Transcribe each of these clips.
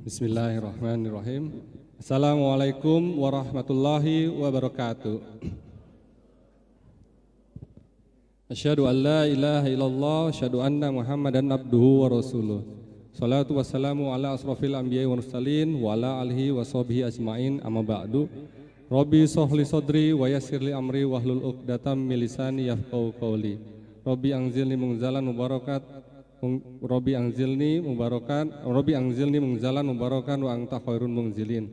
Bismillahirrahmanirrahim. Assalamualaikum warahmatullahi wabarakatuh. Asyhadu an la ilaha illallah, asyhadu anna Muhammadan abduhu wa rasuluh. Salatu wassalamu ala asrofil anbiya'i wa mursalin wa ala alihi wa sahbihi ajmain, amma ba'du. Rabbi shrahli sadri wa yassirli amri wahlul 'uqdatam min lisani yafqahu qawli. Rabbi anzilni munzalan mubarakat, Rabbi anzilni munzalan mubarakan wa anta khairun munzilin.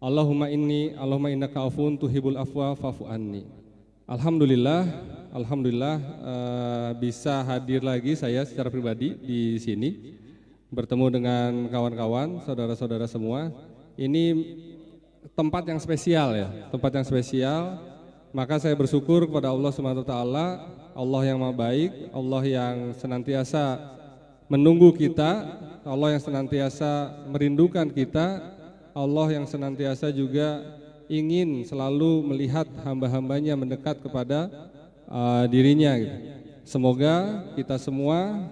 Allahumma innaka afun tuhibul afwa fa'fu anni. Alhamdulillah bisa hadir lagi saya secara pribadi di sini bertemu dengan kawan-kawan, saudara-saudara semua. Ini tempat yang spesial ya, Maka saya bersyukur kepada Allah Subhanahu wa taala, Allah yang Maha Baik, Allah yang senantiasa menunggu kita, Allah yang senantiasa merindukan kita, Allah yang senantiasa juga ingin selalu melihat hamba-hambanya mendekat kepada dirinya gitu. Semoga kita semua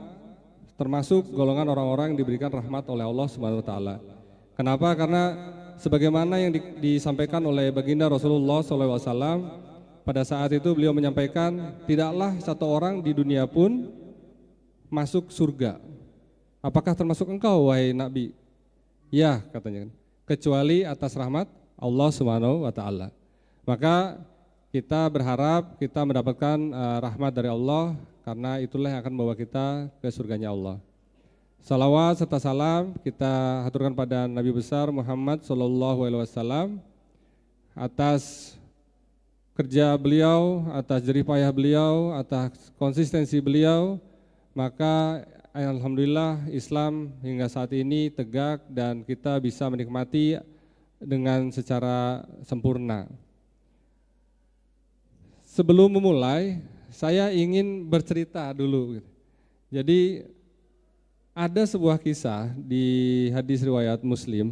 termasuk golongan orang-orang yang diberikan rahmat oleh Allah Subhanahu wa taala. Kenapa? Karena sebagaimana yang disampaikan oleh baginda Rasulullah SAW, pada saat itu beliau menyampaikan, tidaklah satu orang di dunia pun masuk surga. Apakah termasuk engkau wahai Nabi? Ya, katanya, kecuali atas rahmat Allah Subhanahu wa taala. Maka kita berharap kita mendapatkan rahmat dari Allah, karena itulah yang akan membawa kita ke surganya Allah. Salawat serta salam kita haturkan pada Nabi besar Muhammad SAW atas kerja beliau, atas jerih payah beliau, atas konsistensi beliau. Maka alhamdulillah Islam hingga saat ini tegak dan kita bisa menikmati dengan secara sempurna. Sebelum memulai, saya ingin bercerita dulu. Jadi ada sebuah kisah di hadis riwayat Muslim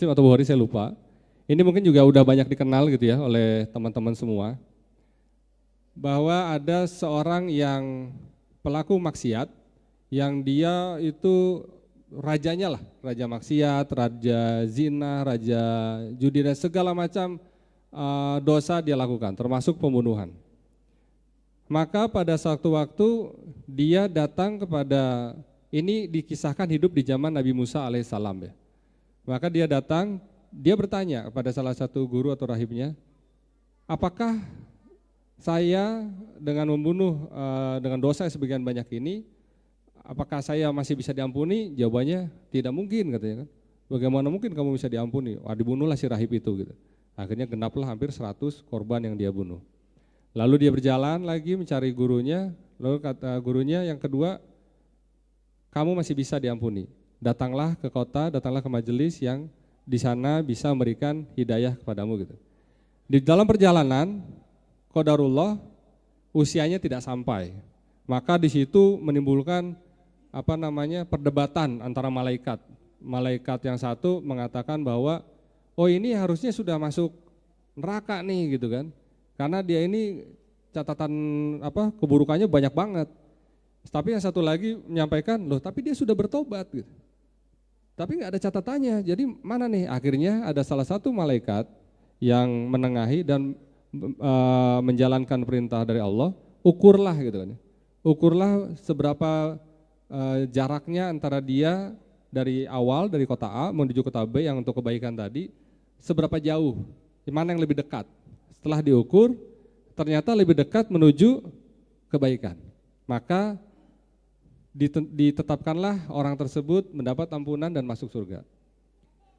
atau Bukhari, saya lupa. Ini mungkin juga udah banyak dikenal gitu ya oleh teman-teman semua. Bahwa ada seorang yang pelaku maksiat, yang dia itu rajanya lah, raja maksiat, raja zina, raja judi dan segala macam dosa dia lakukan, termasuk pembunuhan. Maka pada suatu waktu dia datang kepada, ini dikisahkan hidup di zaman Nabi Musa alaihissalam ya. Maka dia datang, dia bertanya kepada salah satu guru atau rahibnya, apakah saya dengan membunuh dengan dosa yang sebagian banyak ini, apakah saya masih bisa diampuni? Jawabannya tidak mungkin, katanya kan. Bagaimana mungkin kamu bisa diampuni? Wah, dibunuhlah si rahib itu gitu. Akhirnya genaplah hampir 100 korban yang dia bunuh. Lalu dia berjalan lagi mencari gurunya, lalu kata gurunya yang kedua, kamu masih bisa diampuni. Datanglah ke kota, datanglah ke majelis yang di sana bisa memberikan hidayah kepadamu gitu. Di dalam perjalanan, qadarullah usianya tidak sampai. Maka di situ menimbulkan perdebatan antara malaikat. Malaikat yang satu mengatakan bahwa oh ini harusnya sudah masuk neraka nih gitu kan. Karena dia ini catatan keburukannya banyak banget. Tapi yang satu lagi menyampaikan, loh tapi dia sudah bertobat gitu. Tapi nggak ada catatannya, jadi mana nih? Akhirnya ada salah satu malaikat yang menengahi dan menjalankan perintah dari Allah, ukurlah gitu kan. Ukurlah seberapa jaraknya antara dia dari awal, dari kota A menuju kota B yang untuk kebaikan tadi, seberapa jauh, mana yang lebih dekat. Setelah diukur, ternyata lebih dekat menuju kebaikan. Maka ditetapkanlah orang tersebut mendapat ampunan dan masuk surga.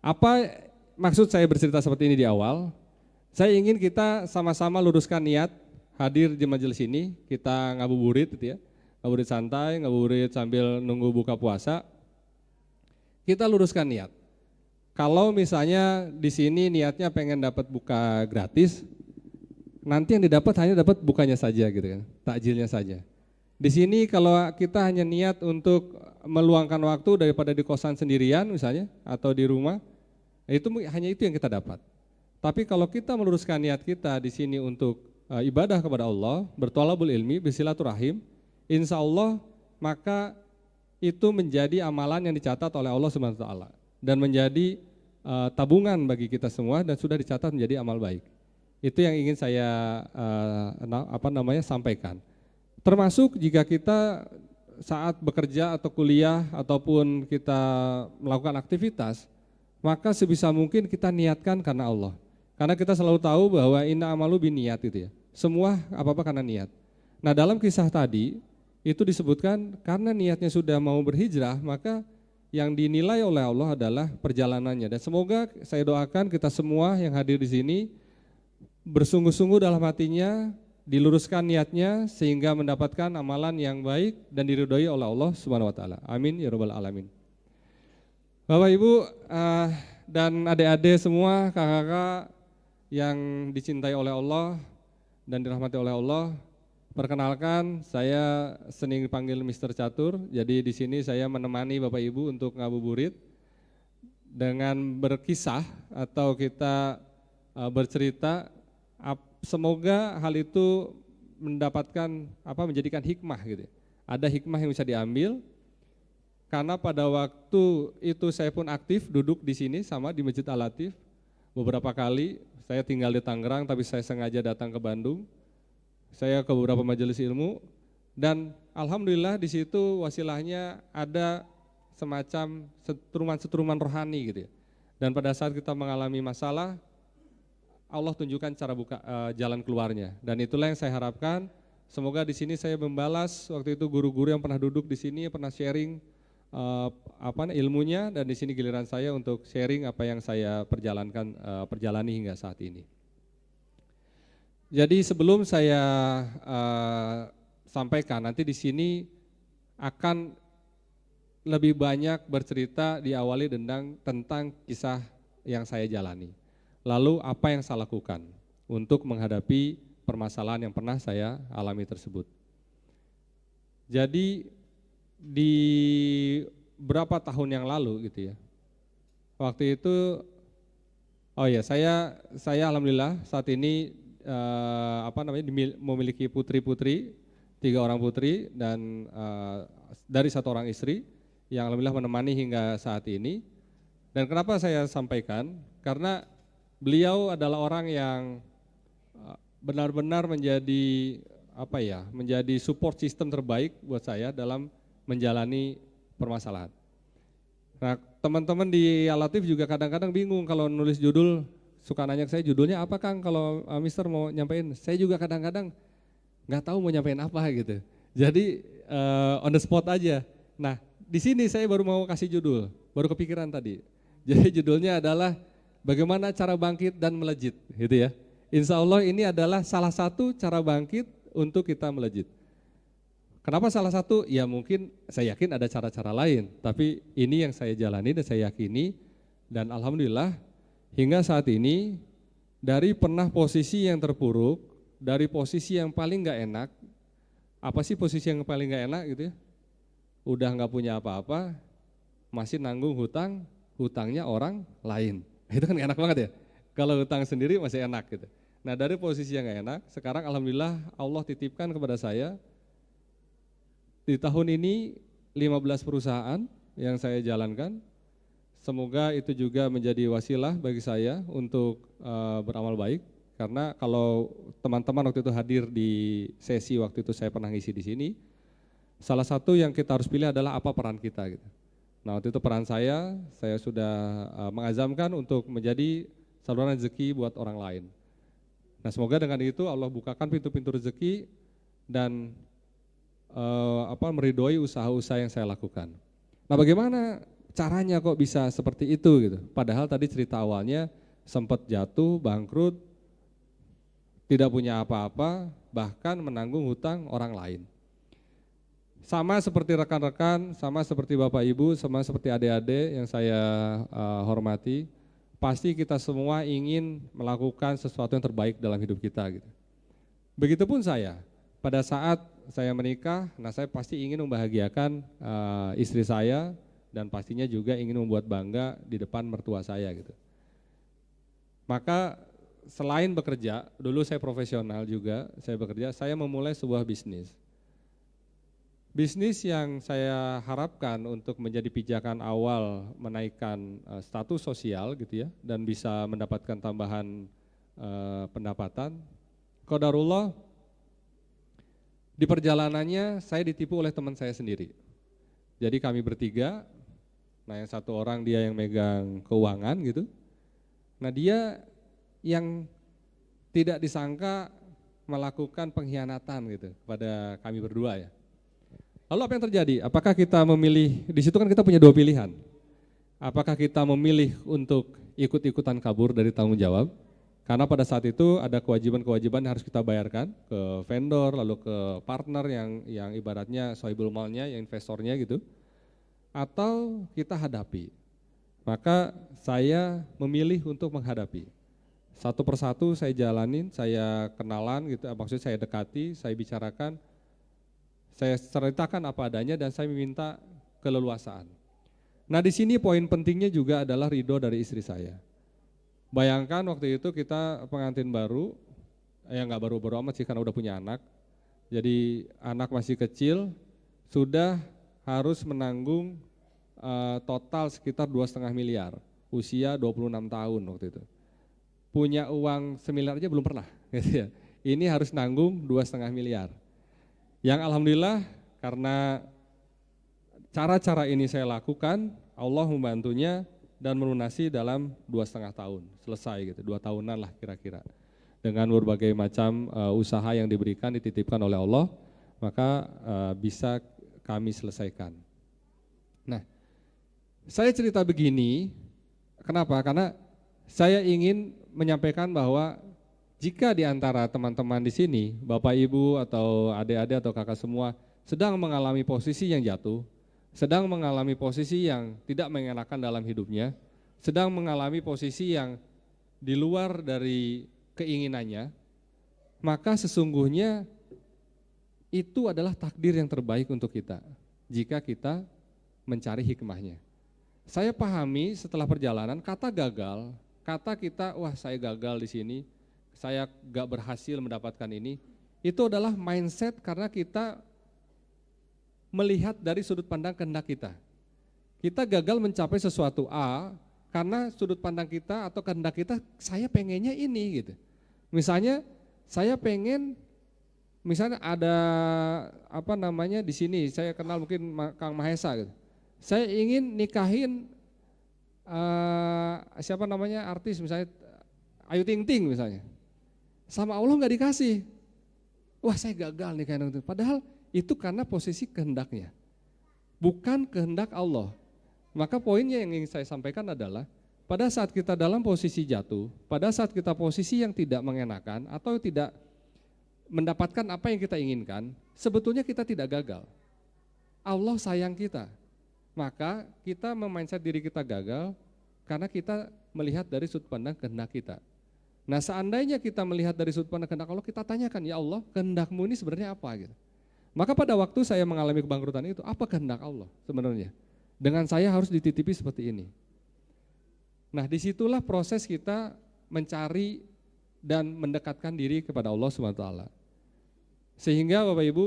Apa maksud saya bercerita seperti ini di awal? Saya ingin kita sama-sama luruskan niat hadir di majelis ini, kita ngabuburit gitu ya. Ngabuburit santai, ngabuburit sambil nunggu buka puasa. Kita luruskan niat. Kalau misalnya di sini niatnya pengen dapat buka gratis, nanti yang didapat hanya dapat bukanya saja gitu kan, takjilnya saja. Di sini kalau kita hanya niat untuk meluangkan waktu daripada di kosan sendirian misalnya atau di rumah, hanya itu yang kita dapat. Tapi kalau kita meluruskan niat kita di sini untuk ibadah kepada Allah, bertolabul ilmi, bersilaturahim, insya Allah maka itu menjadi amalan yang dicatat oleh Allah Subhanahu wa taala dan menjadi tabungan bagi kita semua dan sudah dicatat menjadi amal baik. Itu yang ingin saya sampaikan. Termasuk jika kita saat bekerja atau kuliah ataupun kita melakukan aktivitas, maka sebisa mungkin kita niatkan karena Allah. Karena kita selalu tahu bahwa inna amalu binniyat itu ya. Semua apa-apa karena niat. Nah, dalam kisah tadi itu disebutkan karena niatnya sudah mau berhijrah, maka yang dinilai oleh Allah adalah perjalanannya. Dan semoga saya doakan kita semua yang hadir di sini bersungguh-sungguh dalam hatinya, diluruskan niatnya sehingga mendapatkan amalan yang baik dan diridhoi oleh Allah Subhanahu wa taala. Amin ya rabbal alamin. Bapak Ibu dan adik-adik semua, kakak-kakak yang dicintai oleh Allah dan dirahmati oleh Allah, perkenalkan saya sering dipanggil Mr. Catur. Jadi di sini saya menemani Bapak Ibu untuk ngabuburit dengan berkisah atau kita bercerita. Semoga hal itu menjadikan hikmah gitu. Ada hikmah yang bisa diambil karena pada waktu itu saya pun aktif duduk di sini sama di Masjid Al-Latif beberapa kali. Saya tinggal di Tangerang tapi saya sengaja datang ke Bandung. Saya ke beberapa majelis ilmu dan alhamdulillah di situ wasilahnya ada semacam setruman-setruman rohani gitu ya. Dan pada saat kita mengalami masalah, Allah tunjukkan cara jalan keluarnya, dan itulah yang saya harapkan. Semoga di sini saya membalas waktu itu guru-guru yang pernah duduk di sini, pernah sharing ilmunya, dan di sini giliran saya untuk sharing apa yang saya perjalani hingga saat ini. Jadi sebelum saya sampaikan, nanti di sini akan lebih banyak bercerita diawali tentang kisah yang saya jalani. Lalu apa yang saya lakukan untuk menghadapi permasalahan yang pernah saya alami tersebut. Jadi di berapa tahun yang lalu gitu ya, waktu itu, saya alhamdulillah saat ini memiliki putri-putri, 3 orang putri dan dari 1 orang istri yang alhamdulillah menemani hingga saat ini. Dan kenapa saya sampaikan? Karena beliau adalah orang yang benar-benar menjadi support system terbaik buat saya dalam menjalani permasalahan. Nah, teman-teman di Al-Latif juga kadang-kadang bingung kalau nulis judul, suka nanya ke saya judulnya apa Kang kalau Mister mau nyampein. Saya juga kadang-kadang nggak tahu mau nyampein apa gitu. Jadi on the spot aja. Nah, di sini saya baru mau kasih judul, baru kepikiran tadi. Jadi judulnya adalah bagaimana cara bangkit dan melejit, gitu ya. Insya Allah ini adalah salah satu cara bangkit untuk kita melejit. Kenapa salah satu? Ya mungkin saya yakin ada cara-cara lain, tapi ini yang saya jalani dan saya yakini, dan alhamdulillah hingga saat ini dari pernah posisi yang terpuruk, dari posisi yang paling gak enak. Apa sih posisi yang paling gak enak gitu ya? Udah gak punya apa-apa, masih nanggung hutangnya orang lain. Itu kan enak banget ya, kalau hutang sendiri masih enak gitu. Nah, dari posisi yang gak enak, sekarang alhamdulillah Allah titipkan kepada saya, di tahun ini 15 perusahaan yang saya jalankan. Semoga itu juga menjadi wasilah bagi saya untuk beramal baik. Karena kalau teman-teman waktu itu hadir di sesi waktu itu saya pernah ngisi di sini, salah satu yang kita harus pilih adalah apa peran kita gitu. Nah, waktu itu peran saya sudah mengazamkan untuk menjadi saluran rezeki buat orang lain. Nah, semoga dengan itu Allah bukakan pintu-pintu rezeki dan meridhoi usaha-usaha yang saya lakukan. Nah, bagaimana caranya kok bisa seperti itu gitu? Padahal tadi cerita awalnya sempat jatuh, bangkrut, tidak punya apa-apa, bahkan menanggung hutang orang lain. Sama seperti rekan-rekan, sama seperti Bapak Ibu, sama seperti adik-adik yang saya hormati, pasti kita semua ingin melakukan sesuatu yang terbaik dalam hidup kita gitu. Begitupun saya, pada saat saya menikah, nah saya pasti ingin membahagiakan istri saya dan pastinya juga ingin membuat bangga di depan mertua saya gitu. Maka selain bekerja, dulu saya profesional juga, saya bekerja, saya memulai sebuah bisnis. Bisnis yang saya harapkan untuk menjadi pijakan awal menaikkan status sosial gitu ya, dan bisa mendapatkan tambahan pendapatan. Qadarullah di perjalanannya saya ditipu oleh teman saya sendiri. Jadi kami bertiga, nah yang satu orang dia yang megang keuangan gitu. Nah dia yang tidak disangka melakukan pengkhianatan gitu kepada kami berdua ya. Lalu apa yang terjadi? Apakah kita memilih, di situ kan kita punya dua pilihan. Apakah kita memilih untuk ikut-ikutan kabur dari tanggung jawab? Karena pada saat itu ada kewajiban-kewajiban yang harus kita bayarkan ke vendor, lalu ke partner yang ibaratnya sohibul malnya, yang investornya gitu. Atau kita hadapi. Maka saya memilih untuk menghadapi. Satu persatu saya jalanin, saya kenalan gitu, maksudnya saya dekati, saya bicarakan, saya ceritakan apa adanya dan saya meminta keleluasaan. Nah di sini poin pentingnya juga adalah ridho dari istri saya. Bayangkan waktu itu kita pengantin baru, nggak baru-baru amat sih karena udah punya anak. Jadi anak masih kecil, sudah harus menanggung total sekitar 2,5 miliar, usia 26 tahun waktu itu. Punya uang semiliar aja belum pernah, gitu ya. Ini harus nanggung 2,5 miliar. Yang alhamdulillah karena cara-cara ini saya lakukan, Allah membantunya dan melunasi dalam 2,5 tahun, selesai gitu, 2 tahunan lah kira-kira. Dengan berbagai macam usaha yang diberikan, dititipkan oleh Allah, maka bisa kami selesaikan. Nah, saya cerita begini, kenapa? Karena saya ingin menyampaikan bahwa jika di antara teman-teman di sini, Bapak Ibu atau adik-adik atau kakak semua sedang mengalami posisi yang jatuh, sedang mengalami posisi yang tidak mengenakan dalam hidupnya, sedang mengalami posisi yang di luar dari keinginannya, maka sesungguhnya itu adalah takdir yang terbaik untuk kita jika kita mencari hikmahnya. Saya pahami setelah perjalanan kata gagal, kata kita wah saya gagal di sini, saya gak berhasil mendapatkan ini, itu adalah mindset karena kita melihat dari sudut pandang kehendak kita. Kita gagal mencapai sesuatu A karena sudut pandang kita atau kehendak kita, saya pengennya ini gitu. Misalnya saya pengen, misalnya ada apa namanya di sini, saya kenal mungkin Kang Mahesa gitu. Saya ingin nikahin siapa namanya artis misalnya Ayu Ting Ting misalnya. Sama Allah nggak dikasih. Wah saya gagal nih kayak gitu. Padahal itu karena posisi kehendaknya. Bukan kehendak Allah. Maka poinnya yang ingin saya sampaikan adalah pada saat kita dalam posisi jatuh, pada saat kita posisi yang tidak mengenakan atau tidak mendapatkan apa yang kita inginkan, sebetulnya kita tidak gagal. Allah sayang kita. Maka kita memindset diri kita gagal karena kita melihat dari sudut pandang kehendak kita. Nah seandainya kita melihat dari sudut pandang kehendak Allah, kita tanyakan, ya Allah kehendakmu ini sebenarnya apa gitu. Maka pada waktu saya mengalami kebangkrutan itu, apa kehendak Allah sebenarnya? Dengan saya harus dititipi seperti ini. Nah disitulah proses kita mencari dan mendekatkan diri kepada Allah SWT. Sehingga Bapak Ibu,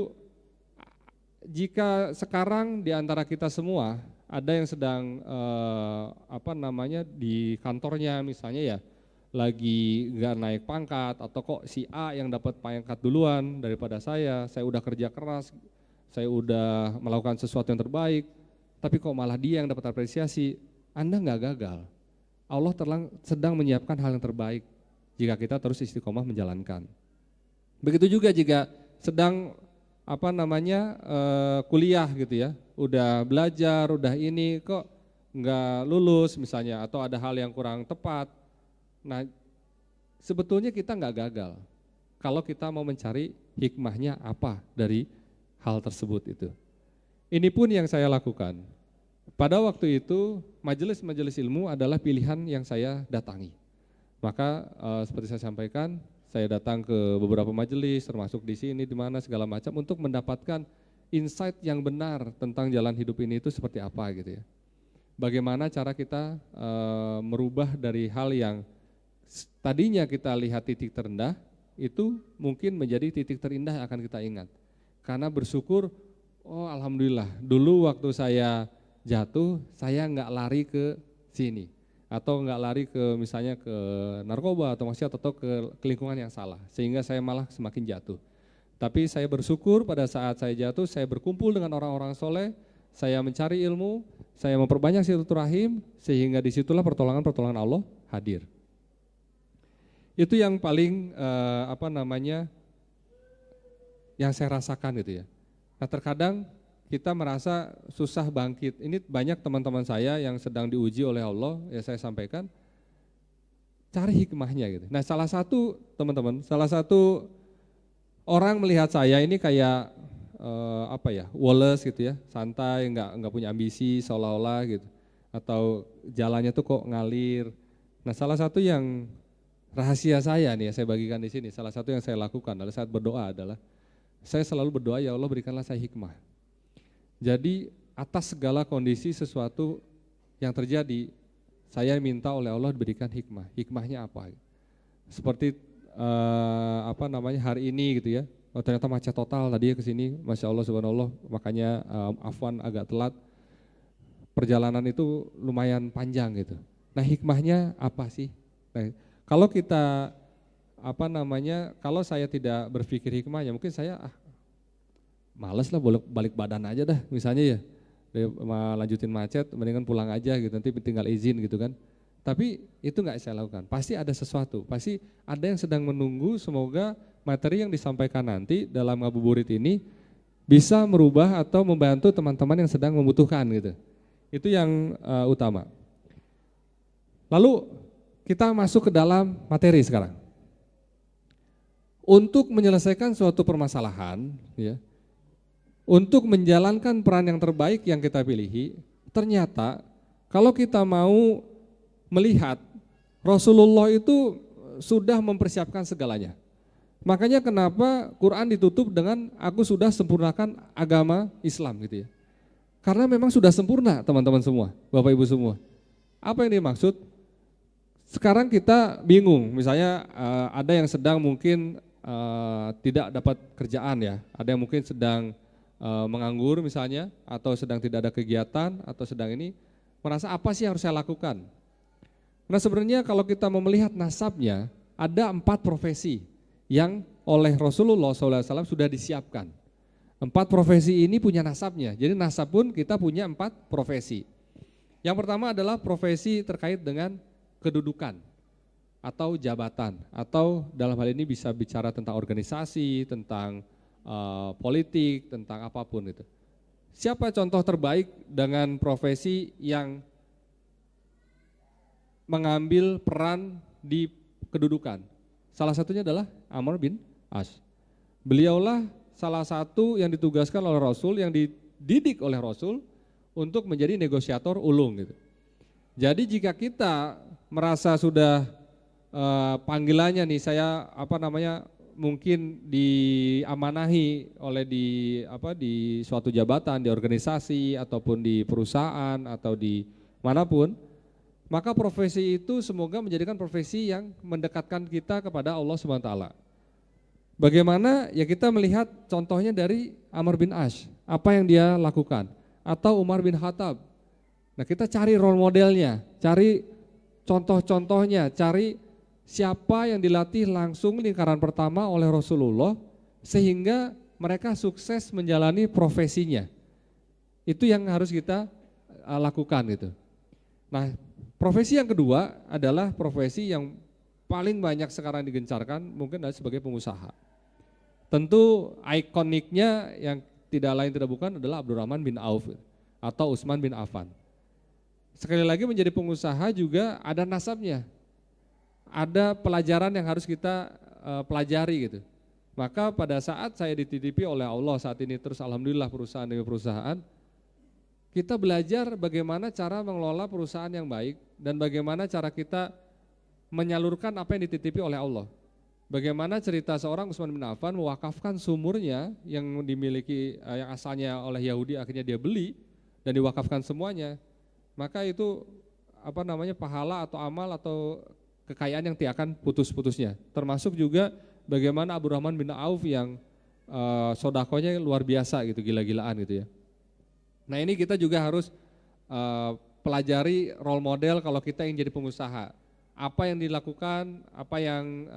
jika sekarang di antara kita semua ada yang sedang di kantornya misalnya ya, lagi nggak naik pangkat atau kok si A yang dapat pangkat duluan daripada saya udah kerja keras, saya udah melakukan sesuatu yang terbaik, tapi kok malah dia yang dapat apresiasi, Anda nggak gagal. Allah sedang menyiapkan hal yang terbaik jika kita terus istiqomah menjalankan. Begitu juga jika sedang kuliah gitu ya, udah belajar, udah ini kok nggak lulus misalnya, atau ada hal yang kurang tepat. Nah, sebetulnya kita nggak gagal kalau kita mau mencari hikmahnya apa dari hal tersebut itu. Ini pun yang saya lakukan. Pada waktu itu majelis-majelis ilmu adalah pilihan yang saya datangi. Maka seperti saya sampaikan, saya datang ke beberapa majelis, termasuk di sini, di mana segala macam untuk mendapatkan insight yang benar tentang jalan hidup ini itu seperti apa gitu ya. Bagaimana cara kita merubah dari hal yang tadinya kita lihat titik terendah, itu mungkin menjadi titik terindah yang akan kita ingat. Karena bersyukur, Oh alhamdulillah, dulu waktu saya jatuh, saya nggak lari ke sini. Atau nggak lari ke misalnya ke narkoba atau maksiat atau ke lingkungan yang salah. Sehingga saya malah semakin jatuh. Tapi saya bersyukur pada saat saya jatuh, saya berkumpul dengan orang-orang soleh, saya mencari ilmu, saya memperbanyak silaturahim, sehingga disitulah pertolongan-pertolongan Allah hadir. Itu yang paling yang saya rasakan gitu ya. Nah terkadang kita merasa susah bangkit. Ini banyak teman-teman saya yang sedang diuji oleh Allah, ya saya sampaikan, cari hikmahnya gitu. Nah salah satu teman-teman, salah satu orang melihat saya ini kayak Wallace gitu ya, santai, nggak punya ambisi seolah-olah gitu, atau jalannya tuh kok ngalir. Nah salah satu yang rahasia saya nih, saya bagikan di sini. Salah satu yang saya lakukan adalah saat berdoa adalah saya selalu berdoa, ya Allah berikanlah saya hikmah. Jadi atas segala kondisi sesuatu yang terjadi, saya minta oleh Allah diberikan hikmah. Hikmahnya apa? Seperti hari ini gitu ya. Oh, ternyata macet total tadi ya ke sini, Masya Allah subhanallah, makanya afwan agak telat. Perjalanan itu lumayan panjang gitu. Nah hikmahnya apa sih? Nah, kalau kita kalau saya tidak berpikir hikmahnya, mungkin saya males lah balik badan aja dah misalnya ya. Lanjutin macet, mendingan pulang aja gitu, nanti tinggal izin gitu kan. Tapi itu nggak saya lakukan, pasti ada sesuatu, pasti ada yang sedang menunggu, semoga materi yang disampaikan nanti dalam ngabuburit ini bisa merubah atau membantu teman-teman yang sedang membutuhkan gitu. Itu yang utama. Lalu kita masuk ke dalam materi sekarang. Untuk menyelesaikan suatu permasalahan, ya, untuk menjalankan peran yang terbaik yang kita pilih, ternyata kalau kita mau melihat Rasulullah itu sudah mempersiapkan segalanya. Makanya kenapa Quran ditutup dengan aku sudah sempurnakan agama Islam gitu ya. Karena memang sudah sempurna teman-teman semua, Bapak Ibu semua. Apa yang dimaksud? Sekarang kita bingung, misalnya ada yang sedang mungkin tidak dapat kerjaan ya, ada yang mungkin sedang menganggur misalnya, atau sedang tidak ada kegiatan, atau sedang ini merasa apa sih yang harus saya lakukan. Nah sebenarnya kalau kita mau melihat nasabnya, ada 4 profesi yang oleh Rasulullah SAW sudah disiapkan. 4 profesi ini punya nasabnya, jadi nasab pun kita punya 4 profesi. Yang pertama adalah profesi terkait dengan kedudukan atau jabatan, atau dalam hal ini bisa bicara tentang organisasi, tentang politik, tentang apapun itu. Siapa contoh terbaik dengan profesi yang mengambil peran di kedudukan? Salah satunya adalah Amr bin As. Beliaulah salah satu yang ditugaskan oleh Rasul, yang dididik oleh Rasul untuk menjadi negosiator ulung gitu. Jadi jika kita merasa sudah panggilannya nih, saya mungkin diamanahi oleh di suatu jabatan, di organisasi ataupun di perusahaan atau di manapun, maka profesi itu semoga menjadikan profesi yang mendekatkan kita kepada Allah SWT. Bagaimana? Ya kita melihat contohnya dari Amr bin As, apa yang dia lakukan, atau Umar bin Khattab. Nah kita cari role modelnya, cari contoh-contohnya, cari siapa yang dilatih langsung lingkaran pertama oleh Rasulullah sehingga mereka sukses menjalani profesinya. Itu yang harus kita lakukan gitu. Nah, profesi yang kedua adalah profesi yang paling banyak sekarang digencarkan, mungkin adalah sebagai pengusaha. Tentu ikoniknya yang tidak lain tidak bukan adalah Abdurrahman bin Auf atau Utsman bin Affan. Sekali lagi menjadi pengusaha juga ada nasabnya. Ada pelajaran yang harus kita pelajari gitu. Maka pada saat saya dititipi oleh Allah saat ini, terus alhamdulillah perusahaan demi perusahaan, kita belajar bagaimana cara mengelola perusahaan yang baik dan bagaimana cara kita menyalurkan apa yang dititipi oleh Allah. Bagaimana cerita seorang Utsman bin Affan mewakafkan sumurnya yang dimiliki, yang asalnya oleh Yahudi akhirnya dia beli dan diwakafkan semuanya. Maka itu pahala atau amal atau kekayaan yang tidak akan putus-putusnya. Termasuk juga bagaimana Abdurrahman bin Auf yang sodakonya luar biasa gitu, gila-gilaan gitu ya. Nah ini kita juga harus pelajari role model kalau kita ingin jadi pengusaha. Apa yang dilakukan, apa yang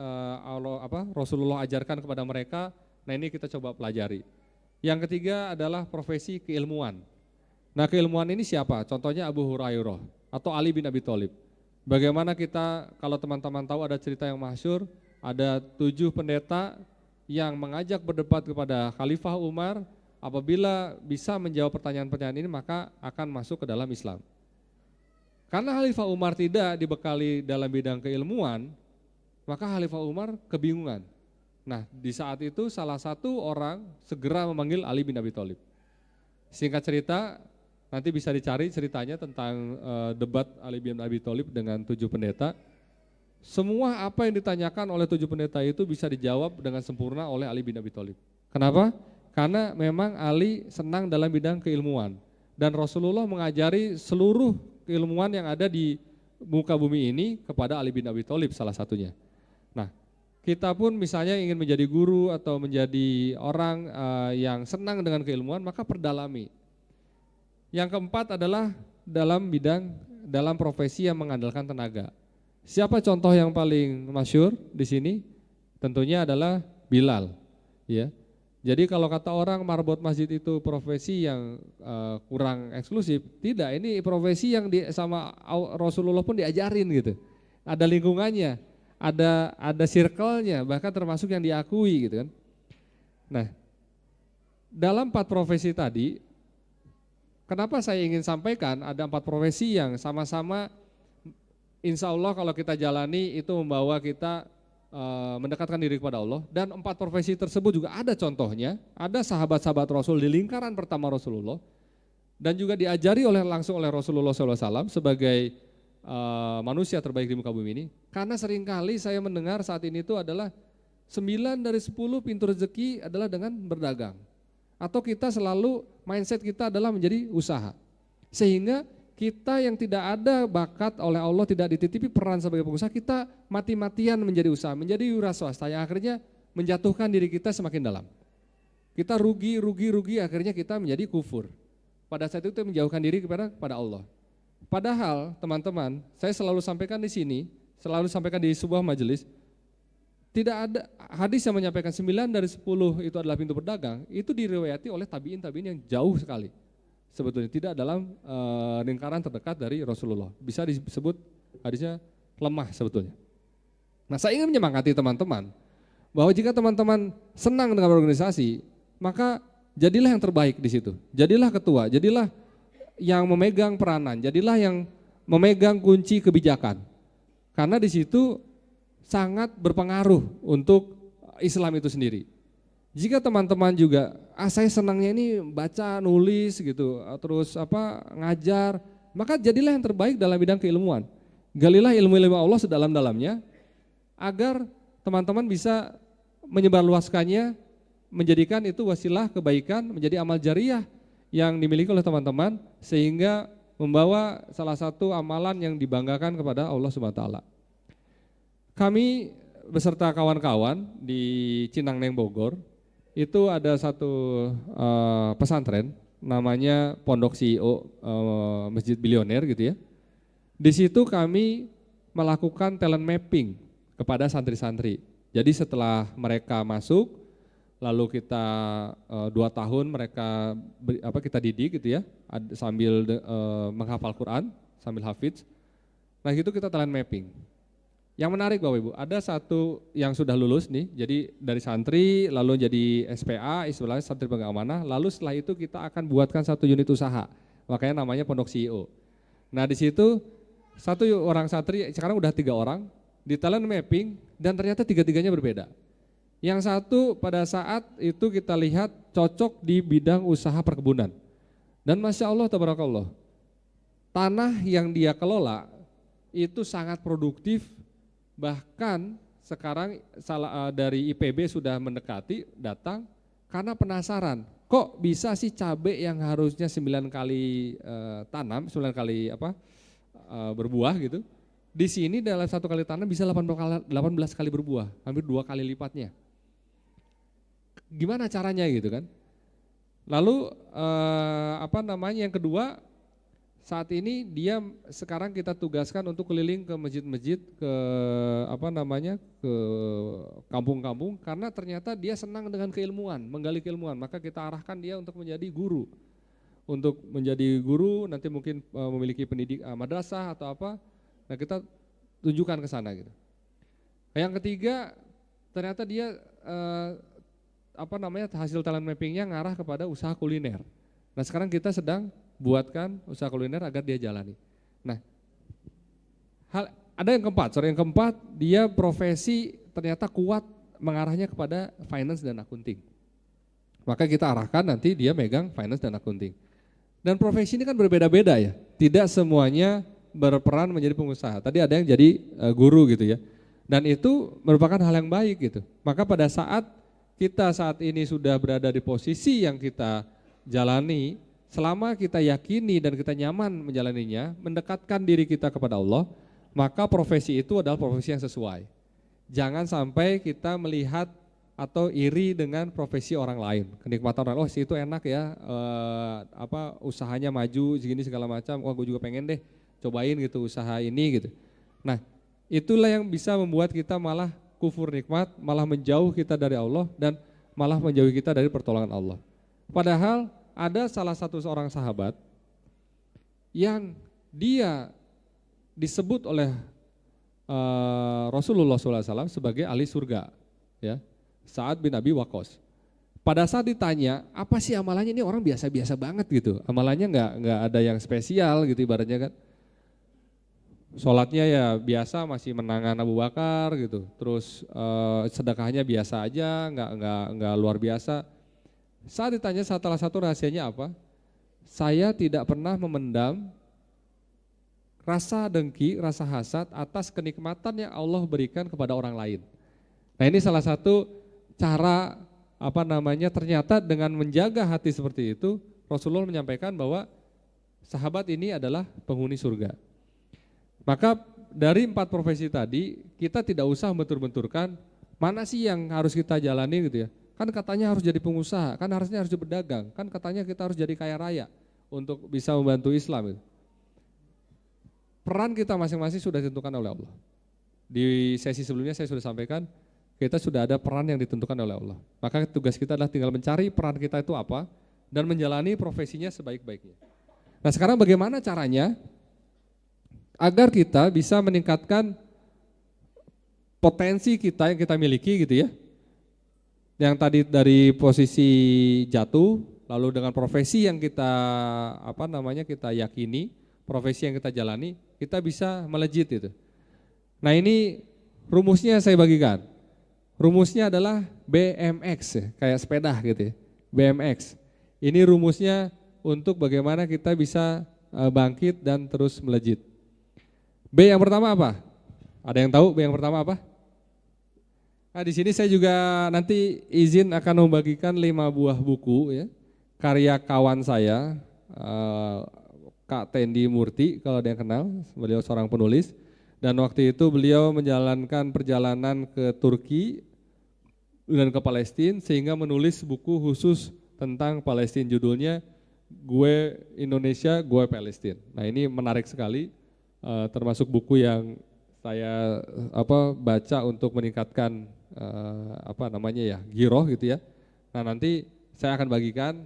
Rasulullah ajarkan kepada mereka, nah ini kita coba pelajari. Yang ketiga adalah profesi keilmuan. Nah keilmuan ini siapa? Contohnya Abu Hurairah atau Ali bin Abi Thalib. Bagaimana kita, kalau teman-teman tahu ada cerita yang masyhur, ada 7 pendeta yang mengajak berdebat kepada Khalifah Umar, apabila bisa menjawab pertanyaan-pertanyaan ini maka akan masuk ke dalam Islam. Karena Khalifah Umar tidak dibekali dalam bidang keilmuan, maka Khalifah Umar kebingungan. Nah di saat itu salah satu orang segera memanggil Ali bin Abi Thalib. Singkat cerita, nanti bisa dicari ceritanya tentang debat Ali bin Abi Thalib dengan 7 pendeta. Semua apa yang ditanyakan oleh 7 pendeta itu bisa dijawab dengan sempurna oleh Ali bin Abi Thalib. Kenapa? Karena memang Ali senang dalam bidang keilmuan. Dan Rasulullah mengajari seluruh keilmuan yang ada di muka bumi ini kepada Ali bin Abi Thalib salah satunya. Nah, kita pun misalnya ingin menjadi guru atau menjadi orang yang senang dengan keilmuan, maka perdalami. Yang keempat adalah dalam profesi yang mengandalkan tenaga. Siapa contoh yang paling masyhur di sini? Tentunya adalah Bilal, ya. Jadi kalau kata orang marbot masjid itu profesi yang kurang eksklusif, tidak, ini profesi yang sama Rasulullah pun diajarin gitu. Ada lingkungannya, ada circle-nya, bahkan termasuk yang diakui gitu kan. Nah, dalam 4 profesi tadi, kenapa saya ingin sampaikan ada 4 profesi yang sama-sama insya Allah kalau kita jalani itu membawa kita mendekatkan diri kepada Allah, dan 4 profesi tersebut juga ada contohnya, ada sahabat-sahabat Rasul di lingkaran pertama Rasulullah dan juga diajari langsung oleh Rasulullah SAW sebagai manusia terbaik di muka bumi ini. Karena seringkali saya mendengar saat ini itu adalah 9 dari 10 pintu rezeki adalah dengan berdagang, atau kita selalu mindset kita adalah menjadi usaha, sehingga kita yang tidak ada bakat oleh Allah, tidak dititipi peran sebagai pengusaha, kita mati-matian menjadi usaha, menjadi wira swasta yang akhirnya menjatuhkan diri kita semakin dalam. Kita rugi, akhirnya kita menjadi kufur. Pada saat itu menjauhkan diri kepada Allah. Padahal teman-teman, saya selalu sampaikan di sini, selalu sampaikan di sebuah majelis, tidak ada hadis yang menyampaikan 9 dari 10 itu adalah pintu berdagang, itu diriwayati oleh tabiin yang jauh sekali. Sebetulnya tidak dalam lingkaran terdekat dari Rasulullah. Bisa disebut hadisnya lemah sebetulnya. Nah saya ingin menyemangati teman-teman bahwa jika teman-teman senang dengan organisasi, maka jadilah yang terbaik di situ. Jadilah ketua, jadilah yang memegang peranan, jadilah yang memegang kunci kebijakan. Karena di situ sangat berpengaruh untuk Islam itu sendiri. Jika teman-teman juga, saya senangnya ini baca, nulis gitu, terus ngajar, maka jadilah yang terbaik dalam bidang keilmuan. Galilah ilmu-ilmu Allah sedalam-dalamnya, agar teman-teman bisa menyebarluaskannya, menjadikan itu wasilah kebaikan, menjadi amal jariah yang dimiliki oleh teman-teman, sehingga membawa salah satu amalan yang dibanggakan kepada Allah SWT. Kami beserta kawan-kawan di Cinangneng Bogor, itu ada satu pesantren namanya Pondok CEO Masjid Bilioner gitu ya. Di situ kami melakukan talent mapping kepada santri-santri. Jadi setelah mereka masuk, lalu kita 2 tahun mereka kita didik gitu ya, sambil menghafal Quran, sambil hafidz. Nah itu kita talent mapping. Yang menarik Bapak Ibu, ada satu yang sudah lulus nih, jadi dari santri lalu jadi SPA, istilahnya santri pegang amanah, lalu setelah itu kita akan buatkan satu unit usaha, makanya namanya Pondok CEO. Nah di situ satu orang santri, sekarang udah 3 orang, di talent mapping dan ternyata 3-3-nya berbeda. Yang satu pada saat itu kita lihat cocok di bidang usaha perkebunan. Dan Masya Allah, tabarakallah, tanah yang dia kelola itu sangat produktif. Bahkan sekarang dari IPB sudah mendekati datang karena penasaran, kok bisa sih cabai yang harusnya 9 kali tanam, 9 kali berbuah gitu, di sini dalam 1 kali tanam bisa 18 kali berbuah, hampir 2 kali lipatnya. Gimana caranya gitu kan? Lalu yang kedua, saat ini dia sekarang kita tugaskan untuk keliling ke masjid-masjid, ke ke kampung-kampung, karena ternyata dia senang dengan keilmuan, menggali keilmuan, maka kita arahkan dia untuk menjadi guru. Untuk menjadi guru nanti mungkin memiliki pendidik madrasah atau apa, nah kita tunjukkan ke sana gitu. Yang ketiga, ternyata dia hasil talent mappingnya ngarah kepada usaha kuliner. Nah sekarang kita sedang buatkan usaha kuliner agar dia jalani. Nah, ada yang keempat, dia profesi ternyata kuat mengarahnya kepada finance dan accounting. Maka kita arahkan nanti dia megang finance dan accounting. Dan profesi ini kan berbeda-beda ya, tidak semuanya berperan menjadi pengusaha. Tadi ada yang jadi guru gitu ya, dan itu merupakan hal yang baik gitu. Maka pada saat kita saat ini sudah berada di posisi yang kita jalani, selama kita yakini dan kita nyaman menjalaninya, mendekatkan diri kita kepada Allah, maka profesi itu adalah profesi yang sesuai. Jangan sampai kita melihat atau iri dengan profesi orang lain, kenikmatan orang, si itu enak ya, usahanya maju segini segala macam, gue juga pengen deh cobain gitu usaha ini gitu. Nah itulah yang bisa membuat kita malah kufur nikmat, malah menjauh kita dari Allah dan malah menjauhi kita dari pertolongan Allah. Padahal ada salah satu seorang sahabat yang dia disebut oleh Rasulullah SAW sebagai ahli surga, ya, Sa'ad bin Abi Waqqas. Pada saat ditanya, apa sih amalannya, ini orang biasa-biasa banget gitu, amalannya nggak ada yang spesial gitu ibaratnya kan. Sholatnya ya biasa, masih menangan Abu Bakar gitu, terus sedekahnya biasa aja, nggak luar biasa. Saat ditanya salah satu rahasianya apa, saya tidak pernah memendam rasa dengki, rasa hasad atas kenikmatan yang Allah berikan kepada orang lain. Nah ini salah satu cara ternyata dengan menjaga hati seperti itu, Rasulullah menyampaikan bahwa sahabat ini adalah penghuni surga. Maka dari 4 profesi tadi kita tidak usah bentur-benturkan mana sih yang harus kita jalani gitu ya. Kan katanya harus jadi pengusaha, kan harusnya harus berdagang, kan katanya kita harus jadi kaya raya untuk bisa membantu Islam gitu. Peran kita masing-masing sudah ditentukan oleh Allah. Di sesi sebelumnya saya sudah sampaikan, kita sudah ada peran yang ditentukan oleh Allah. Maka tugas kita adalah tinggal mencari peran kita itu apa dan menjalani profesinya sebaik-baiknya. Nah sekarang bagaimana caranya agar kita bisa meningkatkan potensi kita yang kita miliki gitu ya. Yang tadi dari posisi jatuh, lalu dengan profesi yang kita kita yakini, profesi yang kita jalani, kita bisa melejit itu. Nah ini rumusnya saya bagikan. Rumusnya adalah BMX ya, kayak sepeda gitu ya. BMX. Ini rumusnya untuk bagaimana kita bisa bangkit dan terus melejit. B yang pertama apa? Ada yang tahu B yang pertama apa? Nah di sini saya juga nanti izin akan membagikan 5 buah buku ya, karya kawan saya, Kak Tendi Murti kalau ada yang kenal, beliau seorang penulis. Dan waktu itu beliau menjalankan perjalanan ke Turki dan ke Palestina sehingga menulis buku khusus tentang Palestina, judulnya Gue Indonesia, Gue Palestina. Nah ini menarik sekali, termasuk buku yang saya baca untuk meningkatkan giroh gitu ya. Nah nanti saya akan bagikan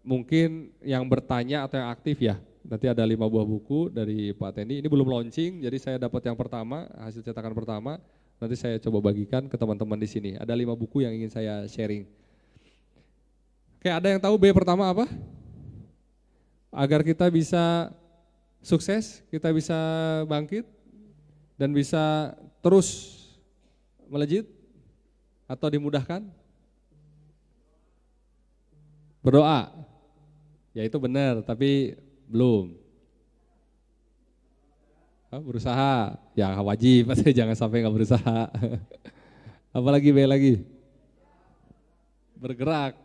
mungkin yang bertanya atau yang aktif ya. Nanti ada 5 buah buku dari Pak Tendi. Ini belum launching, jadi saya dapat yang pertama, hasil cetakan pertama. Nanti saya coba bagikan ke teman-teman di sini. Ada 5 buku yang ingin saya sharing. Oke, ada yang tahu B pertama apa? Agar kita bisa sukses, kita bisa bangkit, dan bisa terus melejit atau dimudahkan? Berdoa. Ya itu benar, tapi belum. Berusaha, ya wajib, jangan sampai nggak berusaha. Apalagi B lagi? Bergerak,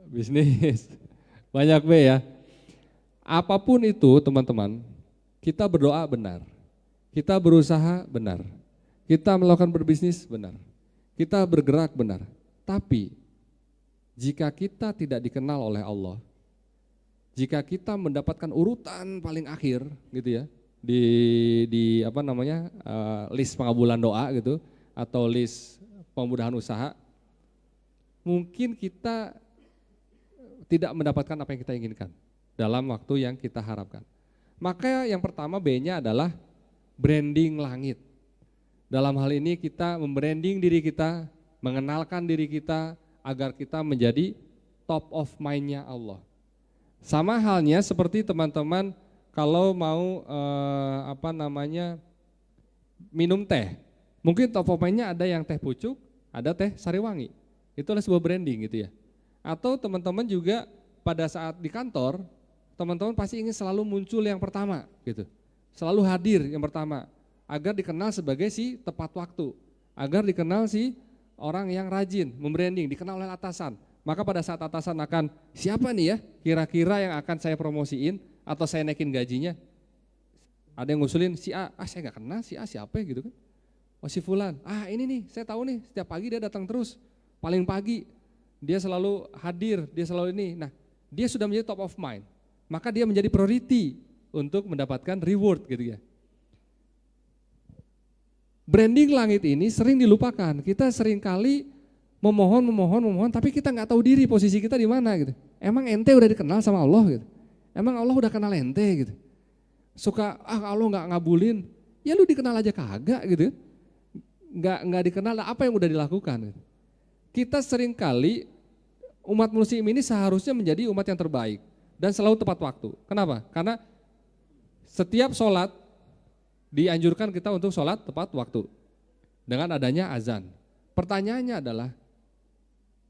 bisnis, banyak B ya. Apapun itu teman-teman, kita berdoa benar, kita berusaha benar, kita melakukan berbisnis benar, kita bergerak benar. Tapi jika kita tidak dikenal oleh Allah, jika kita mendapatkan urutan paling akhir gitu ya, di apa namanya, list pengabulan doa gitu, atau list pemudahan usaha, mungkin kita tidak mendapatkan apa yang kita inginkan dalam waktu yang kita harapkan. Maka yang pertama B-nya adalah branding langit. Dalam hal ini kita membranding diri kita, mengenalkan diri kita agar kita menjadi top of mind-nya Allah. Sama halnya seperti teman-teman kalau mau minum teh. Mungkin top of mind-nya ada yang teh pucuk, ada teh sariwangi. Itu adalah sebuah branding gitu ya. Atau teman-teman juga pada saat di kantor, teman-teman pasti ingin selalu muncul yang pertama gitu. Selalu hadir yang pertama agar dikenal sebagai si tepat waktu, agar dikenal si orang yang rajin, membranding, dikenal oleh atasan. Maka pada saat atasan akan, siapa nih ya kira-kira yang akan saya promosiin atau saya naikin gajinya, ada yang ngusulin si A, saya nggak kenal si A siapa ya gitu kan. Oh si Fulan, ini nih saya tahu nih, setiap pagi dia datang terus, paling pagi dia selalu hadir, dia selalu ini. Nah dia sudah menjadi top of mind, maka dia menjadi priority untuk mendapatkan reward gitu ya. Branding langit ini sering dilupakan. Kita sering kali memohon, tapi kita nggak tahu diri posisi kita di mana gitu. Emang ente udah dikenal sama Allah gitu? Emang Allah udah kenal ente gitu? Suka Allah nggak ngabulin, ya lu dikenal aja kagak gitu. Nggak dikenal, apa yang udah dilakukan? Gitu. Kita sering kali umat muslim ini seharusnya menjadi umat yang terbaik dan selalu tepat waktu. Kenapa? Karena setiap sholat dianjurkan kita untuk sholat tepat waktu dengan adanya azan. Pertanyaannya adalah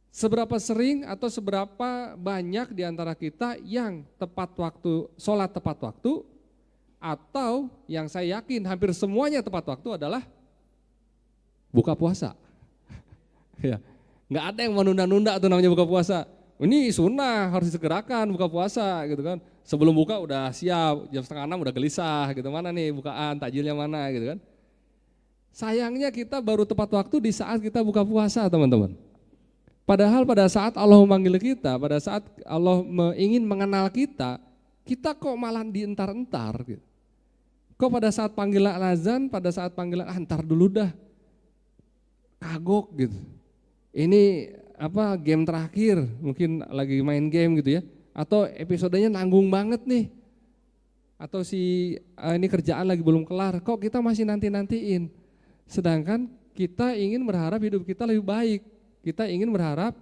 seberapa sering atau seberapa banyak di antara kita yang tepat waktu, sholat tepat waktu, atau yang saya yakin hampir semuanya tepat waktu adalah buka puasa. Ya, nggak ada yang menunda-nunda tuh namanya buka puasa. Ini sunnah harus disegerakan buka puasa gitu kan. Sebelum buka udah siap, jam 5:30 udah gelisah gitu, mana nih bukaan, takjilnya mana gitu kan. Sayangnya kita baru tepat waktu di saat kita buka puasa teman-teman. Padahal pada saat Allah memanggil kita, pada saat Allah ingin mengenal kita, kita kok malah dientar-entar gitu. Kok pada saat panggilan azan, pada saat panggilan antar dulu dah, kagok gitu. Ini game terakhir, mungkin lagi main game gitu ya, atau episodenya nanggung banget nih, atau ini kerjaan lagi belum kelar, kok kita masih nanti-nantiin. Sedangkan kita ingin berharap hidup kita lebih baik, kita ingin berharap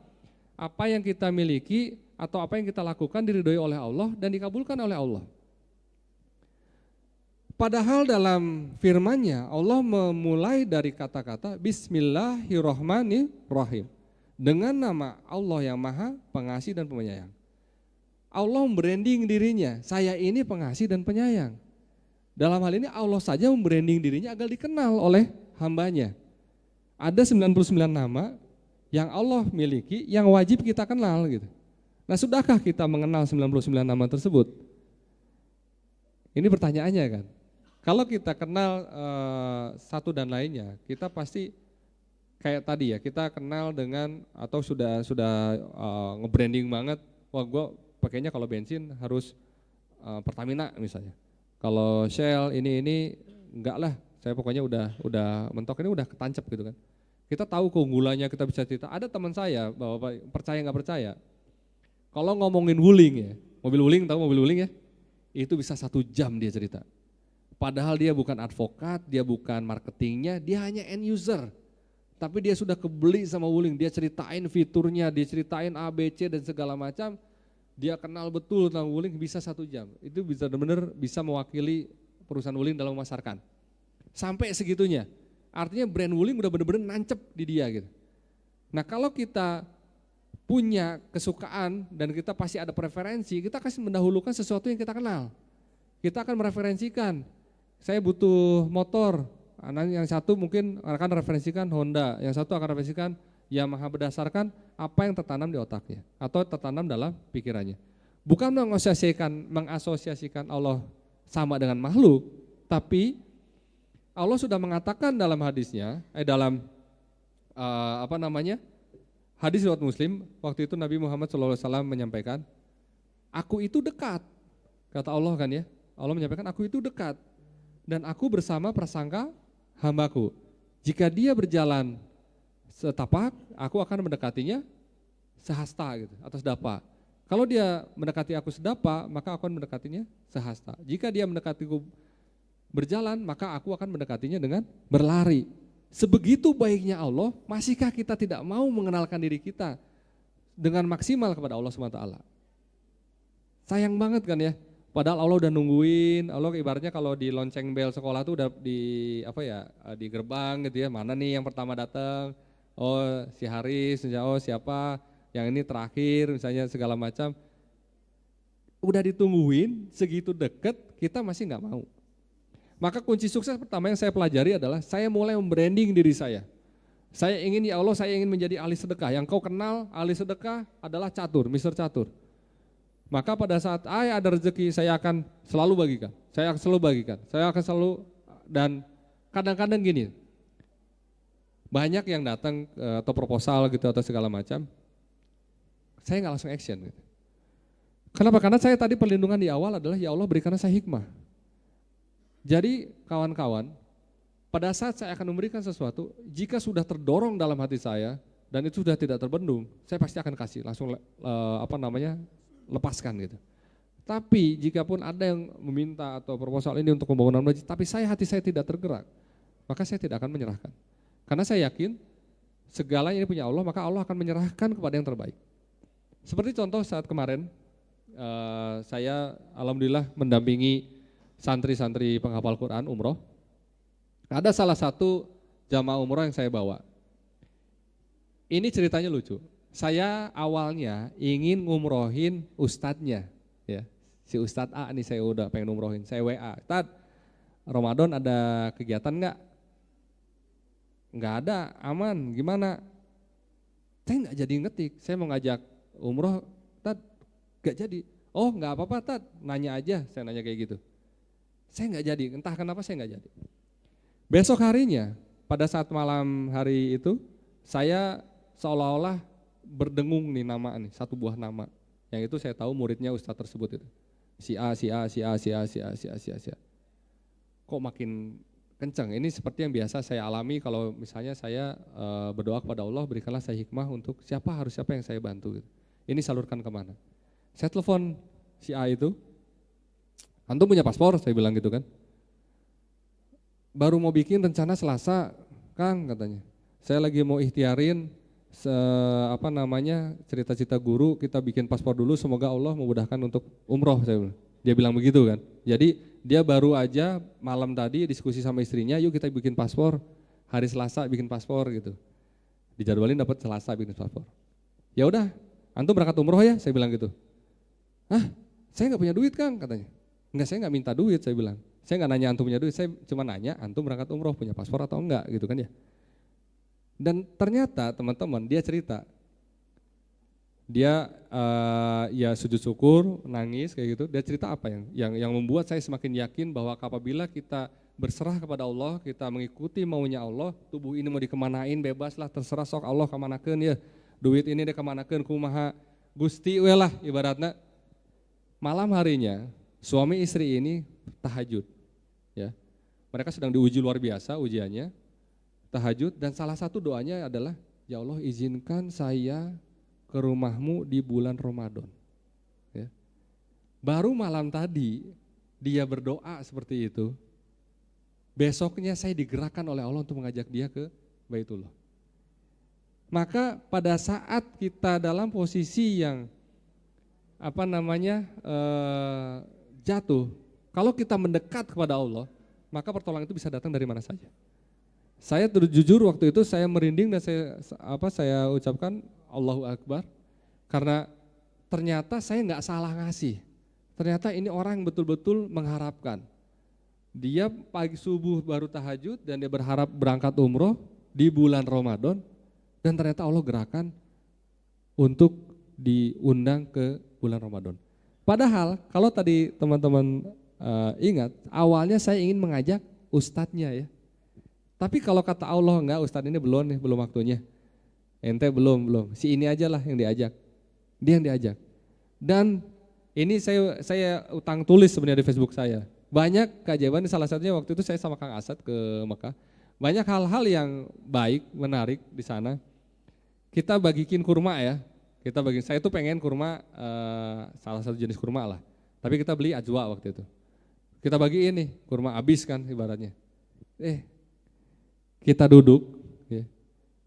apa yang kita miliki atau apa yang kita lakukan diridhoi oleh Allah dan dikabulkan oleh Allah. Padahal dalam firman-Nya Allah memulai dari kata-kata Bismillahirrahmanirrahim. Dengan nama Allah yang Maha Pengasih dan Penyayang. Allah membranding dirinya, saya ini pengasih dan penyayang. Dalam hal ini Allah saja membranding dirinya agar dikenal oleh hambanya. Ada 99 nama yang Allah miliki yang wajib kita kenal gitu. Nah, sudahkah kita mengenal 99 nama tersebut? Ini pertanyaannya kan. Kalau kita kenal satu dan lainnya, kita pasti kayak tadi ya, kita kenal dengan atau sudah nge-branding banget, wah gue pakainya kalau bensin harus Pertamina misalnya. Kalau Shell ini enggak lah, saya pokoknya udah mentok, ini udah ketancap gitu kan. Kita tahu keunggulannya, kita bisa cerita. Ada teman saya, Bapak percaya nggak percaya, kalau ngomongin Wuling ya, mobil Wuling, tahu mobil Wuling ya? Itu bisa 1 jam dia cerita. Padahal dia bukan advokat, dia bukan marketingnya, dia hanya end user. Tapi dia sudah kebeli sama Wuling, dia ceritain fiturnya, dia ceritain A, B, C dan segala macam. Dia kenal betul tentang Wuling, bisa 1 jam. Itu bisa benar-benar bisa mewakili perusahaan Wuling dalam memasarkan. Sampai segitunya. Artinya brand Wuling udah benar-benar nancep di dia gitu. Nah kalau kita punya kesukaan dan kita pasti ada preferensi, kita kasih mendahulukan sesuatu yang kita kenal. Kita akan mereferensikan, saya butuh motor, yang satu mungkin akan referensikan Honda, yang satu akan referensikan Yamaha berdasarkan apa yang tertanam di otaknya atau tertanam dalam pikirannya. Bukan mengasosiasikan Allah sama dengan makhluk, tapi Allah sudah mengatakan dalam hadisnya, dalam apa namanya? Hadis riwayat Muslim, waktu itu Nabi Muhammad SAW menyampaikan, aku itu dekat. Kata Allah kan ya, Allah menyampaikan aku itu dekat. Dan aku bersama prasangka hambaku. Jika dia berjalan setapak, aku akan mendekatinya sehasta gitu, atau sedapa. Kalau dia mendekati aku sedapa, maka aku akan mendekatinya sehasta. Jika dia mendekatiku berjalan, maka aku akan mendekatinya dengan berlari. Sebegitu baiknya Allah, masihkah kita tidak mau mengenalkan diri kita dengan maksimal kepada Allah SWT? Sayang banget kan ya, padahal Allah udah nungguin. Allah ibaratnya kalau di lonceng bel sekolah tuh udah di di gerbang gitu ya, mana nih yang pertama datang, oh si Haris, oh siapa, yang ini terakhir misalnya segala macam. Udah ditungguin, segitu deket kita masih nggak mau. Maka kunci sukses pertama yang saya pelajari adalah saya mulai membranding diri saya. Saya ingin, ya Allah, saya ingin menjadi ahli sedekah. Yang kau kenal ahli sedekah adalah catur, Mr. Catur. Maka pada saat ada rezeki saya akan selalu bagikan. Saya akan selalu bagikan. Saya akan selalu, dan kadang-kadang gini, banyak yang datang atau proposal gitu atau segala macam, saya nggak langsung action gitu. Kenapa? Karena saya tadi perlindungan di awal adalah ya Allah berikanlah saya hikmah. Jadi kawan-kawan, pada saat saya akan memberikan sesuatu, jika sudah terdorong dalam hati saya dan itu sudah tidak terbendung, saya pasti akan kasih, langsung lepaskan gitu. Tapi jika pun ada yang meminta atau proposal ini untuk pembangunan masjid, tapi hati saya tidak tergerak, maka saya tidak akan menyerahkan. Karena saya yakin segalanya ini punya Allah, maka Allah akan menyerahkan kepada yang terbaik. Seperti contoh saat kemarin, saya alhamdulillah mendampingi santri-santri penghafal Quran umroh. Ada salah satu jamaah umroh yang saya bawa. Ini ceritanya lucu. Saya awalnya ingin ngumrohin ustadznya, ya. Si Ustadz A nih saya udah pengen umrohin. Saya WA, Ustadz, Ramadan ada kegiatan nggak? Nggak ada, aman. Gimana? Saya nggak jadi ngetik. Saya mau ngajak umroh, Ustadz, nggak jadi. Oh nggak apa-apa, Ustadz. Nanya aja. Saya nanya kayak gitu. Saya nggak jadi, entah kenapa saya nggak jadi. Besok harinya, pada saat malam hari itu, saya seolah-olah berdengung nih nama nih, satu buah nama. Yang itu saya tahu muridnya ustadz tersebut itu. Si A. Kok makin kencang? Ini seperti yang biasa saya alami kalau misalnya saya berdoa kepada Allah, berikanlah saya hikmah untuk siapa yang saya bantu. Gitu. Ini salurkan kemana? Saya telepon si A itu, antum punya paspor? Saya bilang gitu kan. Baru mau bikin rencana Selasa, Kang katanya. Saya lagi mau ikhtiarin cerita-cita guru, kita bikin paspor dulu, semoga Allah memudahkan untuk umroh, saya bilang. Dia bilang begitu kan. Jadi dia baru aja malam tadi diskusi sama istrinya, yuk kita bikin paspor, hari Selasa bikin paspor gitu. Dijadwalin dapat Selasa bikin paspor. Ya udah, antum berangkat umroh ya, saya bilang gitu. Hah, saya nggak punya duit Kang katanya. Enggak, saya nggak minta duit, saya bilang. Saya nggak nanya antum punya duit, saya cuma nanya antum berangkat umroh punya paspor atau enggak gitu kan ya. Dan ternyata teman-teman dia cerita, dia ya sujud syukur, nangis kayak gitu. Dia cerita apa yang membuat saya semakin yakin bahwa apabila kita berserah kepada Allah, kita mengikuti maunya Allah, tubuh ini mau dikemanain bebaslah, terserah sok Allah kemanakeun ya. Duit ini dia kemanakeun kumaha Gusti we lah ibaratnya. Malam harinya suami istri ini tahajud, ya. Mereka sedang diuji luar biasa ujiannya, tahajud, dan salah satu doanya adalah, ya Allah izinkan saya ke rumahmu di bulan Ramadan. Ya. Baru malam tadi dia berdoa seperti itu, besoknya saya digerakkan oleh Allah untuk mengajak dia ke Baitullah. Maka pada saat kita dalam posisi yang jatuh, kalau kita mendekat kepada Allah, maka pertolongan itu bisa datang dari mana saja. Saya jujur waktu itu saya merinding dan saya ucapkan Allahu Akbar, karena ternyata saya nggak salah ngasih. Ternyata ini orang yang betul-betul mengharapkan. Dia pagi subuh baru tahajud dan dia berharap berangkat umroh di bulan Ramadan, dan ternyata Allah gerakan untuk diundang ke bulan Ramadan. Padahal kalau tadi teman-teman ingat, awalnya saya ingin mengajak ustadznya ya. Tapi kalau kata Allah, enggak Ustadz ini belum nih, belum waktunya. Ente belum. Si ini aja lah yang diajak. Dia yang diajak. Dan ini saya utang tulis sebenarnya di Facebook saya. Banyak keajaiban, salah satunya waktu itu saya sama Kang Asad ke Mekah. Banyak hal-hal yang baik, menarik di sana. Kita bagikin kurma ya. Saya tuh pengen kurma, salah satu jenis kurma lah. Tapi kita beli ajwa waktu itu. Kita bagiin nih, kurma habis kan ibaratnya. Kita duduk, ya.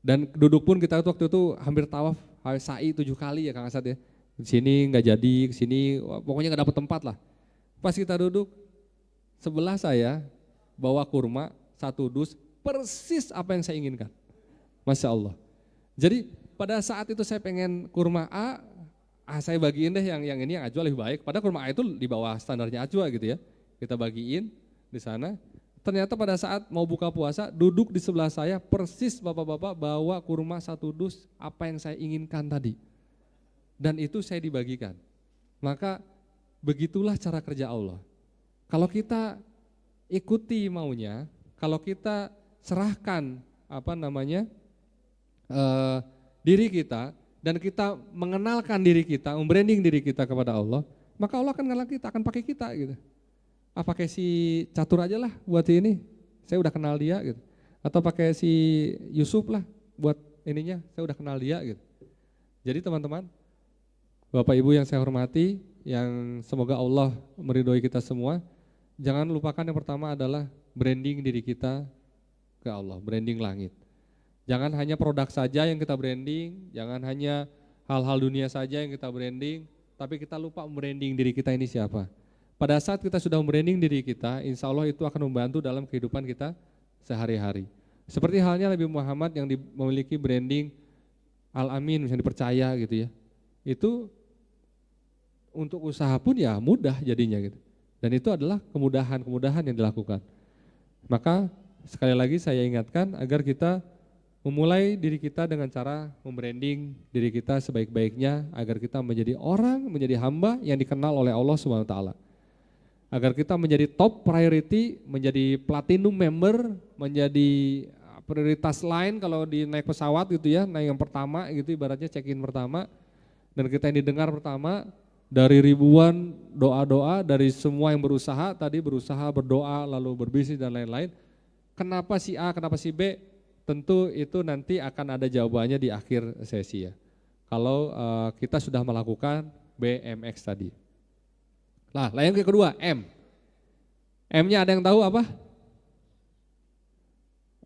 Dan duduk pun kita waktu itu hampir tawaf, sa'i 7 kali ya Kang Asad ya. Di sini nggak jadi, ke sini pokoknya nggak dapet tempat lah. Pas kita duduk, sebelah saya bawa kurma 1 dus, persis apa yang saya inginkan. Masya Allah. Jadi pada saat itu saya pengen kurma saya bagiin deh yang ini yang ajwa lebih baik. Padahal kurma A itu di bawah standarnya ajwa gitu ya. Kita bagiin di sana. Ternyata pada saat mau buka puasa, duduk di sebelah saya persis bapak-bapak bawa kurma 1 dus apa yang saya inginkan tadi. Dan itu saya dibagikan. Maka begitulah cara kerja Allah. Kalau kita ikuti maunya, kalau kita serahkan diri kita dan kita mengenalkan diri kita, membranding diri kita kepada Allah, maka Allah akan kenal kita, akan pakai kita gitu. Pakai si Catur aja lah buat ini, saya udah kenal dia gitu. Atau pakai si Yusuf lah buat ininya, saya udah kenal dia gitu. Jadi teman-teman, Bapak Ibu yang saya hormati, yang semoga Allah meridhoi kita semua, jangan lupakan yang pertama adalah branding diri kita ke Allah, branding langit. Jangan hanya produk saja yang kita branding, jangan hanya hal-hal dunia saja yang kita branding, tapi kita lupa branding diri kita ini siapa. Pada saat kita sudah branding diri kita, insya Allah itu akan membantu dalam kehidupan kita sehari-hari. Seperti halnya Nabi Muhammad yang memiliki branding Al-Amin, misalnya dipercaya gitu ya. Itu untuk usaha pun ya mudah jadinya gitu. Dan itu adalah kemudahan yang dilakukan. Maka sekali lagi saya ingatkan agar kita memulai diri kita dengan cara membranding diri kita sebaik-baiknya agar kita menjadi orang, menjadi hamba yang dikenal oleh Allah SWT. Agar kita menjadi top priority, menjadi platinum member, menjadi prioritas lain kalau di naik pesawat gitu ya, naik yang pertama gitu ibaratnya check-in pertama, dan kita yang didengar pertama dari ribuan doa-doa dari semua yang berusaha berdoa lalu berbisnis dan lain-lain. Kenapa si A, kenapa si B? Tentu itu nanti akan ada jawabannya di akhir sesi ya. Kalau kita sudah melakukan BMX tadi. Nah, yang kedua M. M-nya ada yang tahu apa?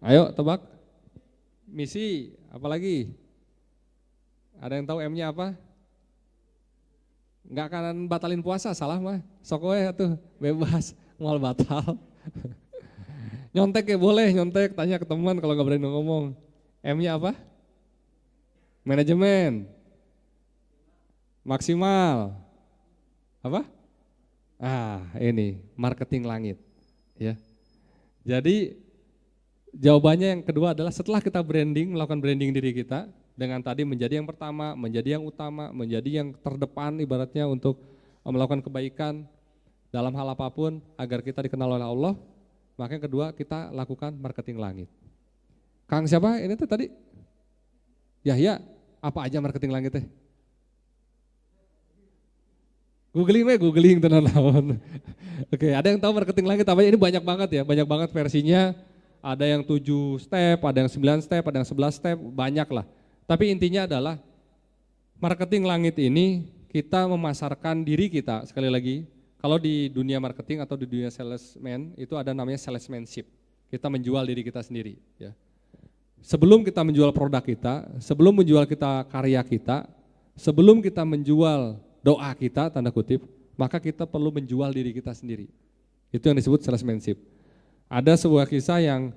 Ayo tebak. Misi, apalagi? Ada yang tahu M-nya apa? Enggak akan batalin puasa, salah mah. Sok we atuh, bebas, moal batal. Nyontek ya boleh, nyontek, tanya ke teman kalau nggak berani ngomong. M-nya apa? Manajemen. Maksimal. Apa? Ini marketing langit. Ya. Jadi jawabannya yang kedua adalah setelah kita melakukan branding diri kita dengan tadi menjadi yang pertama, menjadi yang utama, menjadi yang terdepan ibaratnya untuk melakukan kebaikan dalam hal apapun agar kita dikenal oleh Allah. Maka yang kedua kita lakukan marketing langit. Kang siapa ini tuh tadi? Yahya, apa aja marketing langit teh? Googling tenan lawan. Oke, ada yang tahu marketing langit apa? Ini banyak banget ya, banyak banget versinya. Ada yang 7 step, ada yang 9 step, ada yang 11 step, banyak lah. Tapi intinya adalah marketing langit ini kita memasarkan diri kita, sekali lagi, kalau di dunia marketing atau di dunia salesman itu ada namanya salesmanship. Kita menjual diri kita sendiri. Ya. Sebelum kita menjual produk kita, sebelum menjual kita karya kita, sebelum kita menjual doa kita, tanda kutip, maka kita perlu menjual diri kita sendiri. Itu yang disebut salesmanship. Ada sebuah kisah yang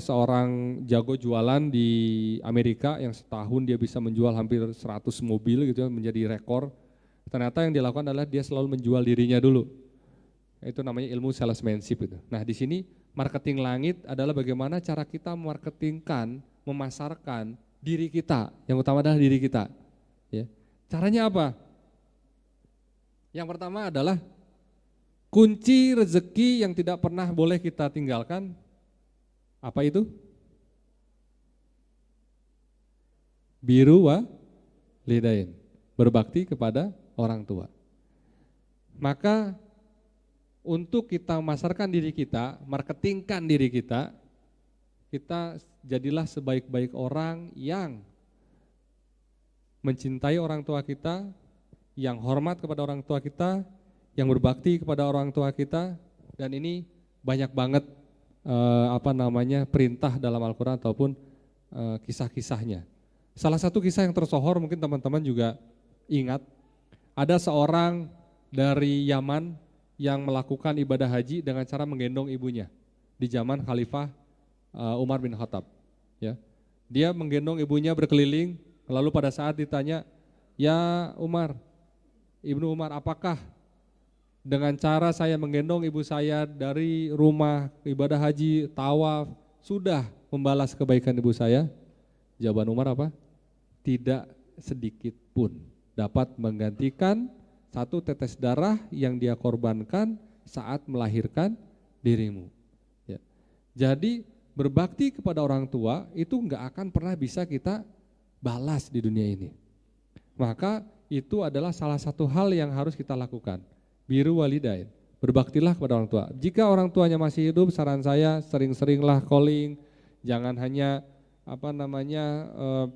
seorang jago jualan di Amerika yang setahun dia bisa menjual hampir 100 mobil gitu ya, menjadi rekor. Ternyata yang dilakukan adalah dia selalu menjual dirinya dulu. Itu namanya ilmu salesmanship itu. Nah, di sini marketing langit adalah bagaimana cara kita memarketingkan, memasarkan diri kita. Yang utama adalah diri kita. Ya. Caranya apa? Yang pertama adalah kunci rezeki yang tidak pernah boleh kita tinggalkan Apa itu? Biru walidain, berbakti kepada orang tua. Maka untuk kita memasarkan diri kita, marketingkan diri kita jadilah sebaik-baik orang yang mencintai orang tua kita, yang hormat kepada orang tua kita, yang berbakti kepada orang tua kita, dan ini banyak banget perintah dalam Al-Quran ataupun kisah-kisahnya. Salah satu kisah yang tersohor mungkin teman-teman juga ingat, ada seorang dari Yaman yang melakukan ibadah haji dengan cara menggendong ibunya di zaman Khalifah Umar bin Khattab. Ya, dia menggendong ibunya berkeliling, lalu pada saat ditanya, ya Umar, Ibnu Umar, apakah dengan cara saya menggendong ibu saya dari rumah ibadah haji, tawaf, sudah membalas kebaikan ibu saya? Jawaban Umar apa? Tidak sedikit pun dapat menggantikan satu tetes darah yang dia korbankan saat melahirkan dirimu. Ya. Jadi berbakti kepada orang tua itu enggak akan pernah bisa kita balas di dunia ini. Maka itu adalah salah satu hal yang harus kita lakukan. Biru walidain, berbaktilah kepada orang tua. Jika orang tuanya masih hidup, saran saya sering-seringlah calling, jangan hanya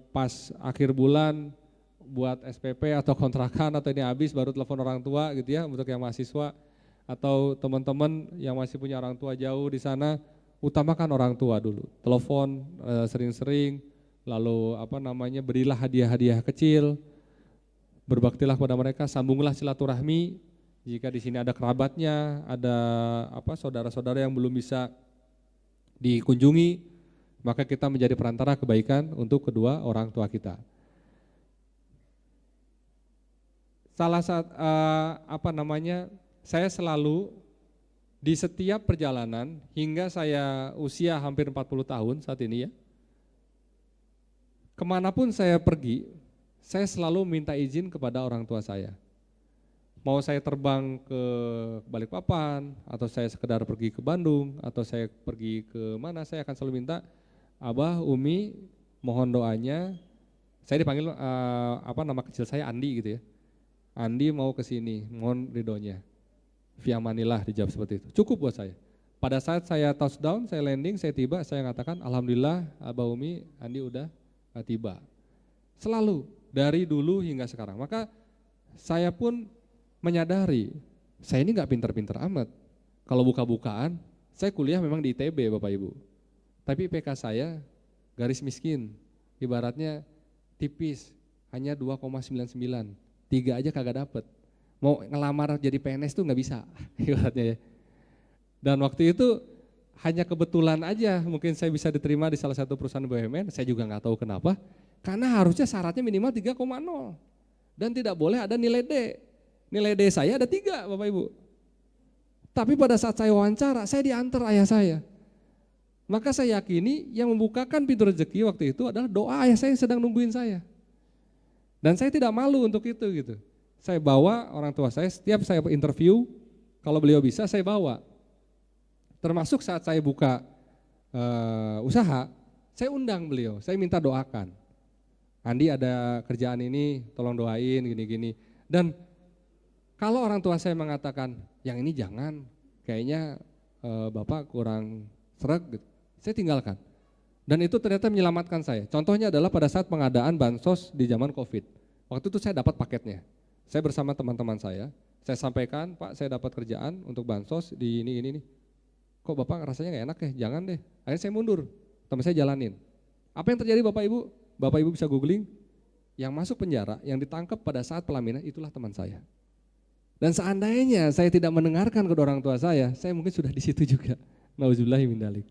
pas akhir bulan buat SPP atau kontrakan atau ini habis baru telepon orang tua gitu ya, untuk yang mahasiswa atau teman-teman yang masih punya orang tua jauh di sana, utamakan orang tua dulu. Telepon sering-sering, lalu berilah hadiah-hadiah kecil, berbaktilah kepada mereka, sambunglah silaturahmi. Jika di sini ada kerabatnya, ada saudara-saudara yang belum bisa dikunjungi, maka kita menjadi perantara kebaikan untuk kedua orang tua kita. Saya selalu di setiap perjalanan hingga saya usia hampir 40 tahun saat ini ya, kemanapun saya pergi, saya selalu minta izin kepada orang tua saya. Mau saya terbang ke Balikpapan, atau saya sekedar pergi ke Bandung, atau saya pergi ke mana, saya akan selalu minta, Abah, Umi, mohon doanya. Saya dipanggil nama kecil saya Andi gitu ya. Andi mau ke sini, mohon ridhonya. Via Manila dijawab seperti itu. Cukup buat saya. Pada saat saya touchdown, saya landing, saya tiba, saya katakan alhamdulillah Abah, Umi, Andi udah tiba. Selalu dari dulu hingga sekarang. Maka saya pun menyadari saya ini nggak pinter-pinter amat. Kalau buka-bukaan, saya kuliah memang di ITB Bapak Ibu. Tapi IPK saya garis miskin, ibaratnya tipis, hanya 2,99, 3 aja kagak dapet. Mau ngelamar jadi PNS tuh nggak bisa, ibaratnya ya. Dan waktu itu hanya kebetulan aja mungkin saya bisa diterima di salah satu perusahaan BUMN, saya juga nggak tahu kenapa, karena harusnya syaratnya minimal 3,0 dan tidak boleh ada nilai D. Nilai D saya ada 3 Bapak Ibu. Tapi pada saat saya wawancara, saya diantar ayah saya. Maka saya yakini yang membukakan pintu rezeki waktu itu adalah doa ayah saya yang sedang nungguin saya. Dan saya tidak malu untuk itu gitu. Saya bawa orang tua saya, setiap saya interview, kalau beliau bisa saya bawa. Termasuk saat saya buka usaha, saya undang beliau, saya minta doakan. Andi ada kerjaan ini, tolong doain gini-gini. Dan kalau orang tua saya mengatakan, yang ini jangan, kayaknya Bapak kurang sreg gitu, saya tinggalkan. Dan itu ternyata menyelamatkan saya. Contohnya adalah pada saat pengadaan bansos di zaman COVID. Waktu itu saya dapat paketnya. Saya bersama teman-teman saya sampaikan, Pak saya dapat kerjaan untuk bansos di ini. Kok Bapak rasanya gak enak ya? Jangan deh. Akhirnya saya mundur, teman saya jalanin. Apa yang terjadi Bapak Ibu? Bapak Ibu bisa googling, yang masuk penjara, yang ditangkap pada saat pelaminan itulah teman saya. Dan seandainya saya tidak mendengarkan kedua orang tua saya mungkin sudah di situ juga. Nauzubillahi min dzalik.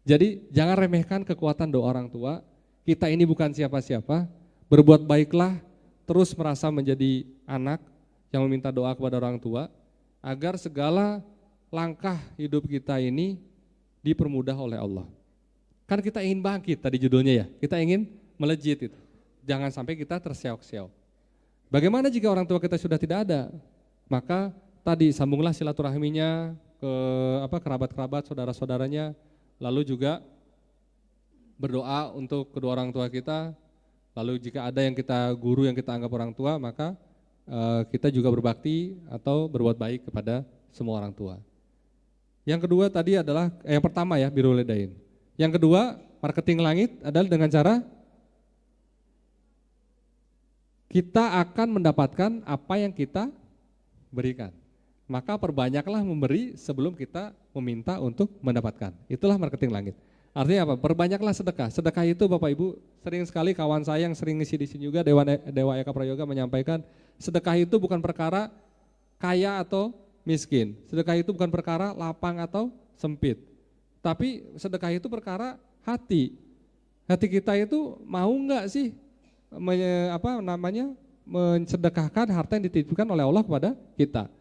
Jadi jangan remehkan kekuatan doa orang tua. Kita ini bukan siapa-siapa. Berbuat baiklah, terus merasa menjadi anak yang meminta doa kepada orang tua agar segala langkah hidup kita ini dipermudah oleh Allah. Kan kita ingin bangkit tadi judulnya ya. Kita ingin melejit itu. Jangan sampai kita terseok-seok. Bagaimana jika orang tua kita sudah tidak ada? Maka tadi sambunglah silaturahminya ke kerabat-kerabat, saudara-saudaranya, lalu juga berdoa untuk kedua orang tua kita, lalu jika ada yang kita guru yang kita anggap orang tua, maka kita juga berbakti atau berbuat baik kepada semua orang tua. Yang kedua tadi adalah, yang pertama ya, birrul walidain. Yang kedua, marketing langit adalah dengan cara kita akan mendapatkan apa yang kita berikan. Maka perbanyaklah memberi sebelum kita meminta untuk mendapatkan. Itulah marketing langit. Artinya apa? Perbanyaklah sedekah. Sedekah itu Bapak Ibu, sering sekali kawan saya yang sering ngisi di sini juga, Dewa Eka Prayoga menyampaikan, sedekah itu bukan perkara kaya atau miskin. Sedekah itu bukan perkara lapang atau sempit. Tapi sedekah itu perkara hati. Hati kita itu mau enggak sih mensedekahkan harta yang dititipkan oleh Allah kepada kita.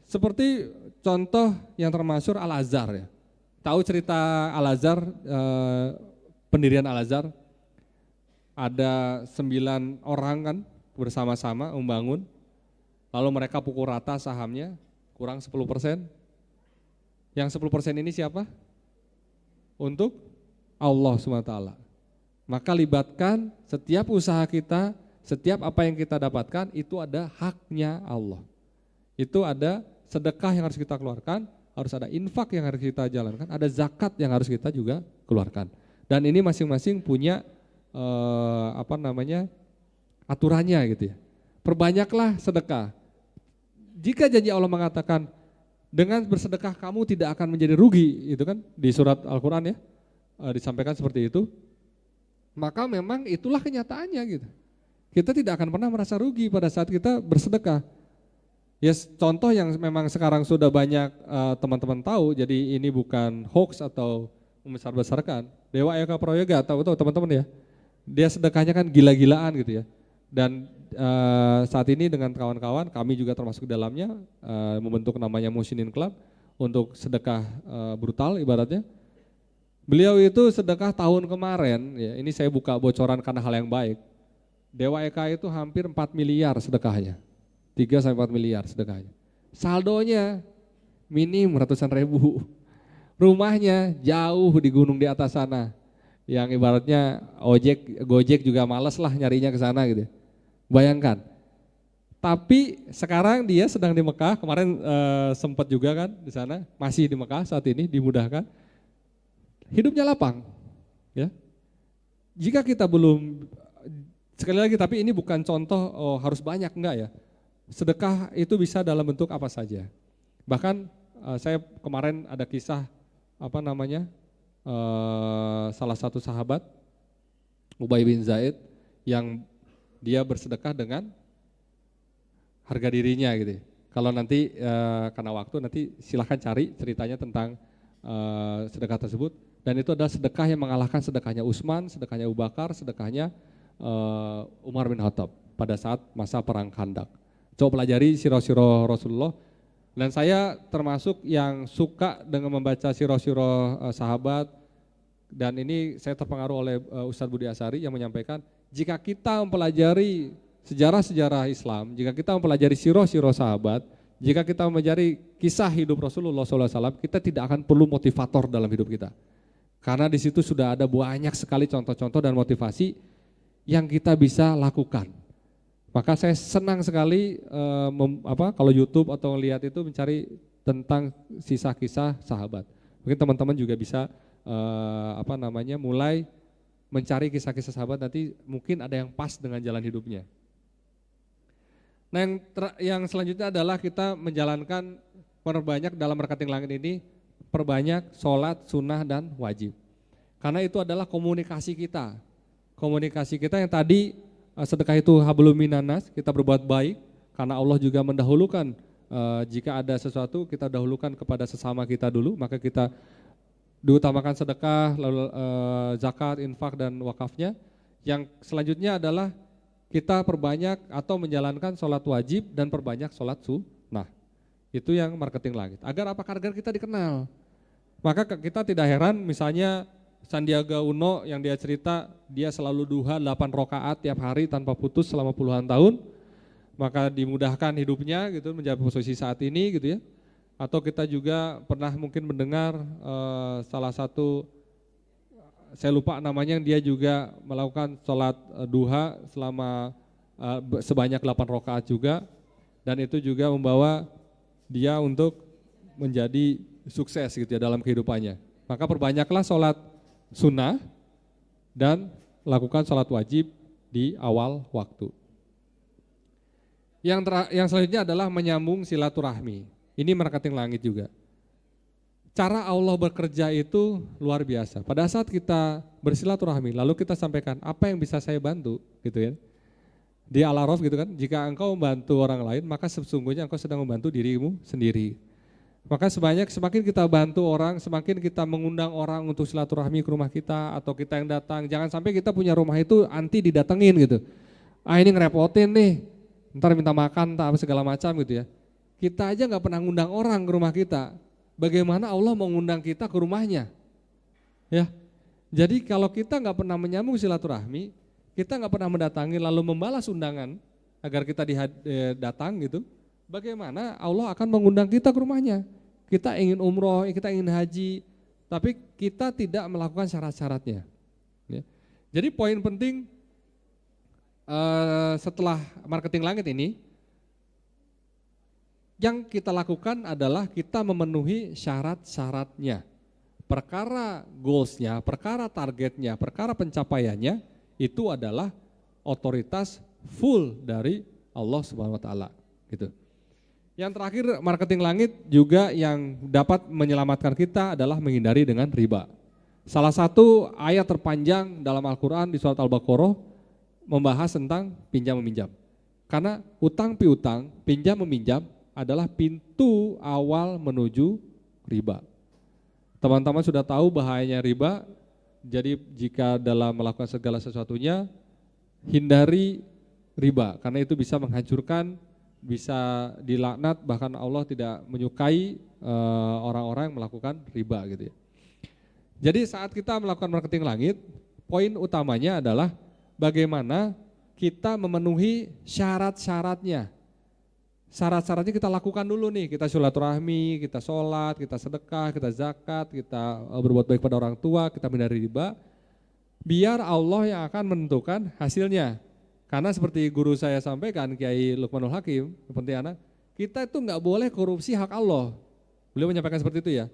Seperti contoh yang termasyhur Al-Azhar ya. Tahu cerita Al-Azhar, pendirian Al-Azhar? Ada 9 orang kan bersama-sama membangun, lalu mereka pukul rata sahamnya, kurang 10%. Yang 10% ini siapa? Untuk Allah SWT. Maka libatkan setiap usaha kita, setiap apa yang kita dapatkan itu ada haknya Allah. Itu ada sedekah yang harus kita keluarkan, harus ada infak yang harus kita jalankan, ada zakat yang harus kita juga keluarkan. Dan ini masing-masing punya aturannya gitu ya. Perbanyaklah sedekah. Jika janji Allah mengatakan dengan bersedekah kamu tidak akan menjadi rugi, itu kan di surat Al-Qur'an ya, disampaikan seperti itu. Maka memang itulah kenyataannya gitu. Kita tidak akan pernah merasa rugi pada saat kita bersedekah. Ya contoh yang memang sekarang sudah banyak teman-teman tahu, jadi ini bukan hoax atau membesar-besarkan. Dewa Eka Prayoga, tahu teman-teman ya, dia sedekahnya kan gila-gilaan gitu ya. Dan saat ini dengan kawan-kawan, kami juga termasuk dalamnya, membentuk namanya Muhsinin Club untuk sedekah brutal ibaratnya. Beliau itu sedekah tahun kemarin, ya, ini saya buka bocoran karena hal yang baik. Dewa Eka itu hampir 4 miliar sedekahnya, 3-4 miliar sedekahnya. Saldonya minim ratusan ribu. Rumahnya jauh di gunung di atas sana, yang ibaratnya Gojek juga males lah nyarinya ke sana gitu. Bayangkan. Tapi sekarang dia sedang di Mekah, kemarin sempat juga kan di sana, masih di Mekah saat ini, dimudahkan. Hidupnya lapang, ya. Jika kita belum, sekali lagi, tapi ini bukan contoh harus banyak, enggak ya. Sedekah itu bisa dalam bentuk apa saja. Bahkan saya kemarin ada kisah salah satu sahabat Ubay bin Zaid yang dia bersedekah dengan harga dirinya gitu. Kalau nanti karena waktu nanti silahkan cari ceritanya tentang sedekah tersebut. Dan itu adalah sedekah yang mengalahkan sedekahnya Utsman, sedekahnya Abu Bakar, sedekahnya Umar bin Khattab pada saat masa perang Khandaq. Coba pelajari sirah-sirah Rasulullah. Dan saya termasuk yang suka dengan membaca sirah-sirah sahabat. Dan ini saya terpengaruh oleh Ustadz Budi Asari yang menyampaikan, jika kita mempelajari sejarah-sejarah Islam, jika kita mempelajari sirah-sirah sahabat, jika kita mempelajari kisah hidup Rasulullah SAW, kita tidak akan perlu motivator dalam hidup kita. Karena di situ sudah ada banyak sekali contoh-contoh dan motivasi yang kita bisa lakukan. Maka saya senang sekali kalau YouTube atau lihat itu mencari tentang kisah-kisah sahabat. Mungkin teman-teman juga bisa mulai mencari kisah-kisah sahabat, nanti mungkin ada yang pas dengan jalan hidupnya. Nah yang selanjutnya adalah kita menjalankan perbanyak dalam marketing langit ini, perbanyak sholat, sunnah, dan wajib. Karena itu adalah komunikasi kita. Komunikasi kita yang tadi sedekah itu hablum minanas, kita berbuat baik. Karena Allah juga mendahulukan, jika ada sesuatu kita dahulukan kepada sesama kita dulu, maka kita diutamakan sedekah, lalu zakat, infak, dan wakafnya. Yang selanjutnya adalah kita perbanyak atau menjalankan sholat wajib dan perbanyak sholat sunnah. Itu yang marketing langit. Agar apa? Agar kita dikenal. Maka kita tidak heran misalnya Sandiaga Uno yang dia cerita, dia selalu duha 8 rakaat tiap hari tanpa putus selama puluhan tahun. Maka dimudahkan hidupnya gitu, menjadi posisi saat ini gitu ya. Atau kita juga pernah mungkin mendengar salah satu, saya lupa namanya, dia juga melakukan sholat duha selama sebanyak 8 rakaat juga, dan itu juga membawa dia untuk menjadi sukses gitu ya dalam kehidupannya. Maka perbanyaklah sholat sunnah dan lakukan sholat wajib di awal waktu. Yang selanjutnya adalah menyambung silaturahmi. Ini marketing langit juga. Cara Allah bekerja itu luar biasa. Pada saat kita bersilaturahmi, lalu kita sampaikan apa yang bisa saya bantu, gitu ya. Di Al-A'raf gitu kan, jika engkau membantu orang lain, maka sesungguhnya engkau sedang membantu dirimu sendiri. Maka semakin kita bantu orang, semakin kita mengundang orang untuk silaturahmi ke rumah kita, atau kita yang datang. Jangan sampai kita punya rumah itu anti didatengin gitu. Ini ngerepotin nih, ntar minta makan, tak apa segala macam gitu ya. Kita aja nggak pernah ngundang orang ke rumah kita. Bagaimana Allah mau ngundang kita ke rumahnya? Ya, jadi kalau kita nggak pernah menyambung silaturahmi, kita nggak pernah mendatangi lalu membalas undangan agar kita datang gitu, bagaimana Allah akan mengundang kita ke rumahnya? Kita ingin umroh, kita ingin haji, tapi kita tidak melakukan syarat-syaratnya. Ya. Jadi poin penting setelah marketing langit ini, yang kita lakukan adalah kita memenuhi syarat-syaratnya. Perkara goalsnya, perkara targetnya, perkara pencapaiannya itu adalah otoritas full dari Allah Subhanahu wa taala gitu. Yang terakhir, marketing langit juga yang dapat menyelamatkan kita adalah menghindari dengan riba. Salah satu ayat terpanjang dalam Al-Qur'an di surat Al-Baqarah membahas tentang pinjam meminjam. Karena utang piutang, pinjam meminjam adalah pintu awal menuju riba. Teman-teman sudah tahu bahayanya riba, jadi jika dalam melakukan segala sesuatunya, hindari riba, karena itu bisa menghancurkan, bisa dilaknat, bahkan Allah tidak menyukai orang-orang yang melakukan riba gitu ya. Jadi saat kita melakukan marketing langit, poin utamanya adalah bagaimana kita memenuhi syarat-syaratnya. Syarat-syaratnya kita lakukan dulu nih, kita silaturahmi, kita sholat, kita sedekah, kita zakat, kita berbuat baik pada orang tua, kita menghindari riba, biar Allah yang akan menentukan hasilnya. Karena seperti guru saya sampaikan, Kiai Lukmanul Hakim, Pontianak, kita itu nggak boleh korupsi hak Allah. Beliau menyampaikan seperti itu ya.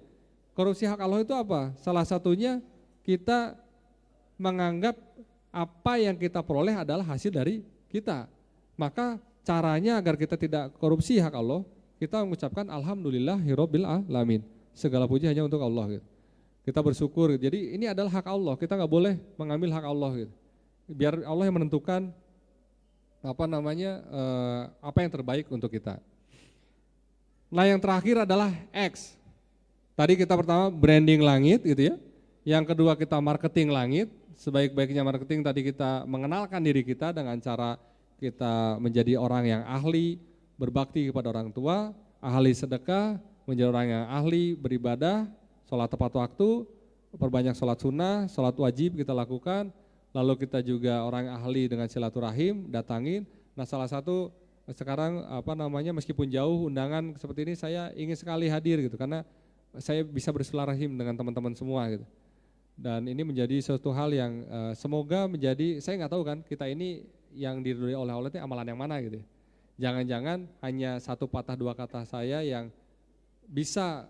Korupsi hak Allah itu apa? Salah satunya kita menganggap apa yang kita peroleh adalah hasil dari kita. Maka caranya agar kita tidak korupsi hak Allah, kita mengucapkan alhamdulillahirabbil alamin. Segala puji hanya untuk Allah gitu. Kita bersyukur. Jadi ini adalah hak Allah, kita nggak boleh mengambil hak Allah gitu. Biar Allah yang menentukan apa yang terbaik untuk kita. Nah, yang terakhir adalah X. Tadi kita pertama branding langit gitu ya. Yang kedua kita marketing langit. Sebaik-baiknya marketing tadi kita mengenalkan diri kita dengan cara kita menjadi orang yang ahli berbakti kepada orang tua, ahli sedekah, menjadi orang yang ahli beribadah, sholat tepat waktu, perbanyak sholat sunnah, sholat wajib kita lakukan, lalu kita juga orang yang ahli dengan silaturahim, datangin. Nah, salah satu sekarang meskipun jauh undangan seperti ini saya ingin sekali hadir gitu, karena saya bisa bersilaturahim dengan teman-teman semua gitu. Dan ini menjadi suatu hal yang semoga menjadi, saya nggak tahu kan kita ini yang diridhoi oleh Allah itu amalan yang mana gitu. Jangan-jangan hanya satu patah dua kata saya yang bisa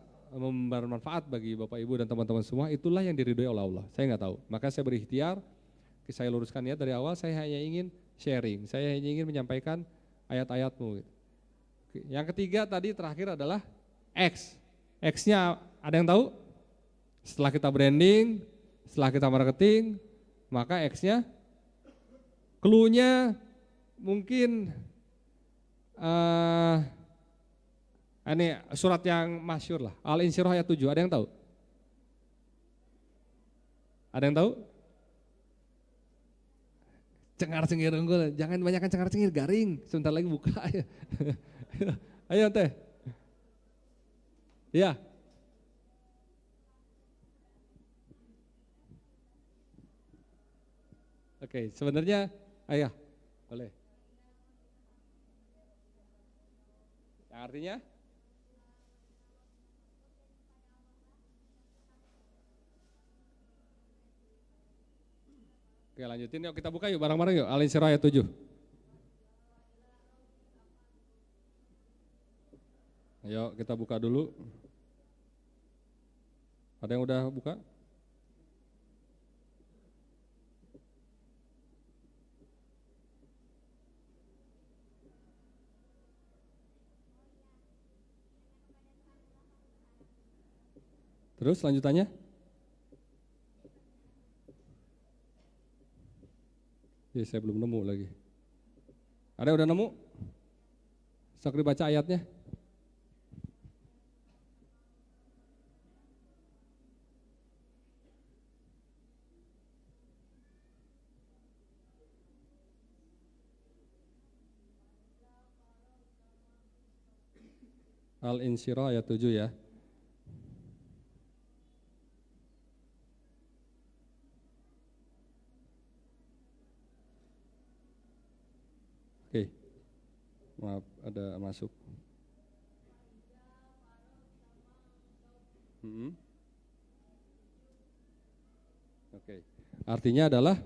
bermanfaat bagi Bapak Ibu dan teman-teman semua, itulah yang diridhoi oleh Allah. Saya nggak tahu. Maka saya berikhtiar, saya luruskan niat dari awal, saya hanya ingin sharing, saya hanya ingin menyampaikan ayat-ayatmu. Gitu. Yang ketiga tadi terakhir adalah X. X-nya ada yang tahu? Setelah kita branding, setelah kita marketing, maka X-nya, clue-nya mungkin ini surat yang masyhur lah, Al-Insyirah ayat 7, ada yang tahu? Ada yang tahu? Cengar-cengir unggul, jangan banyakkan cengar-cengir, garing, sebentar lagi buka. Ayo teh. Ya. Oke, sebenarnya ayah, boleh. Yang artinya? Oke, lanjutin yuk, kita buka yuk bareng-bareng yuk. Al-Insyirah ayat 7. Ayo kita buka dulu. Ada yang udah buka? Terus lanjutannya? Ya, saya belum nemu lagi. Ada yang udah nemu? Sok dibaca ayatnya. Al-Insyirah ayat 7 ya. Oke, maaf ada masuk. Oke, artinya adalah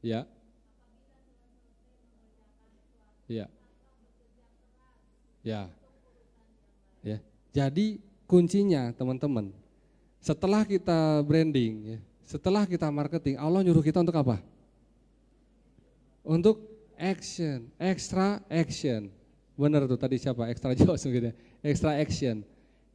ya, ya, ya, ya. Jadi kuncinya teman-teman, setelah kita branding, ya, setelah kita marketing, Allah nyuruh kita untuk apa? Untuk action, extra action. Benar tuh tadi siapa? Extra Jaws gitu. Extra action.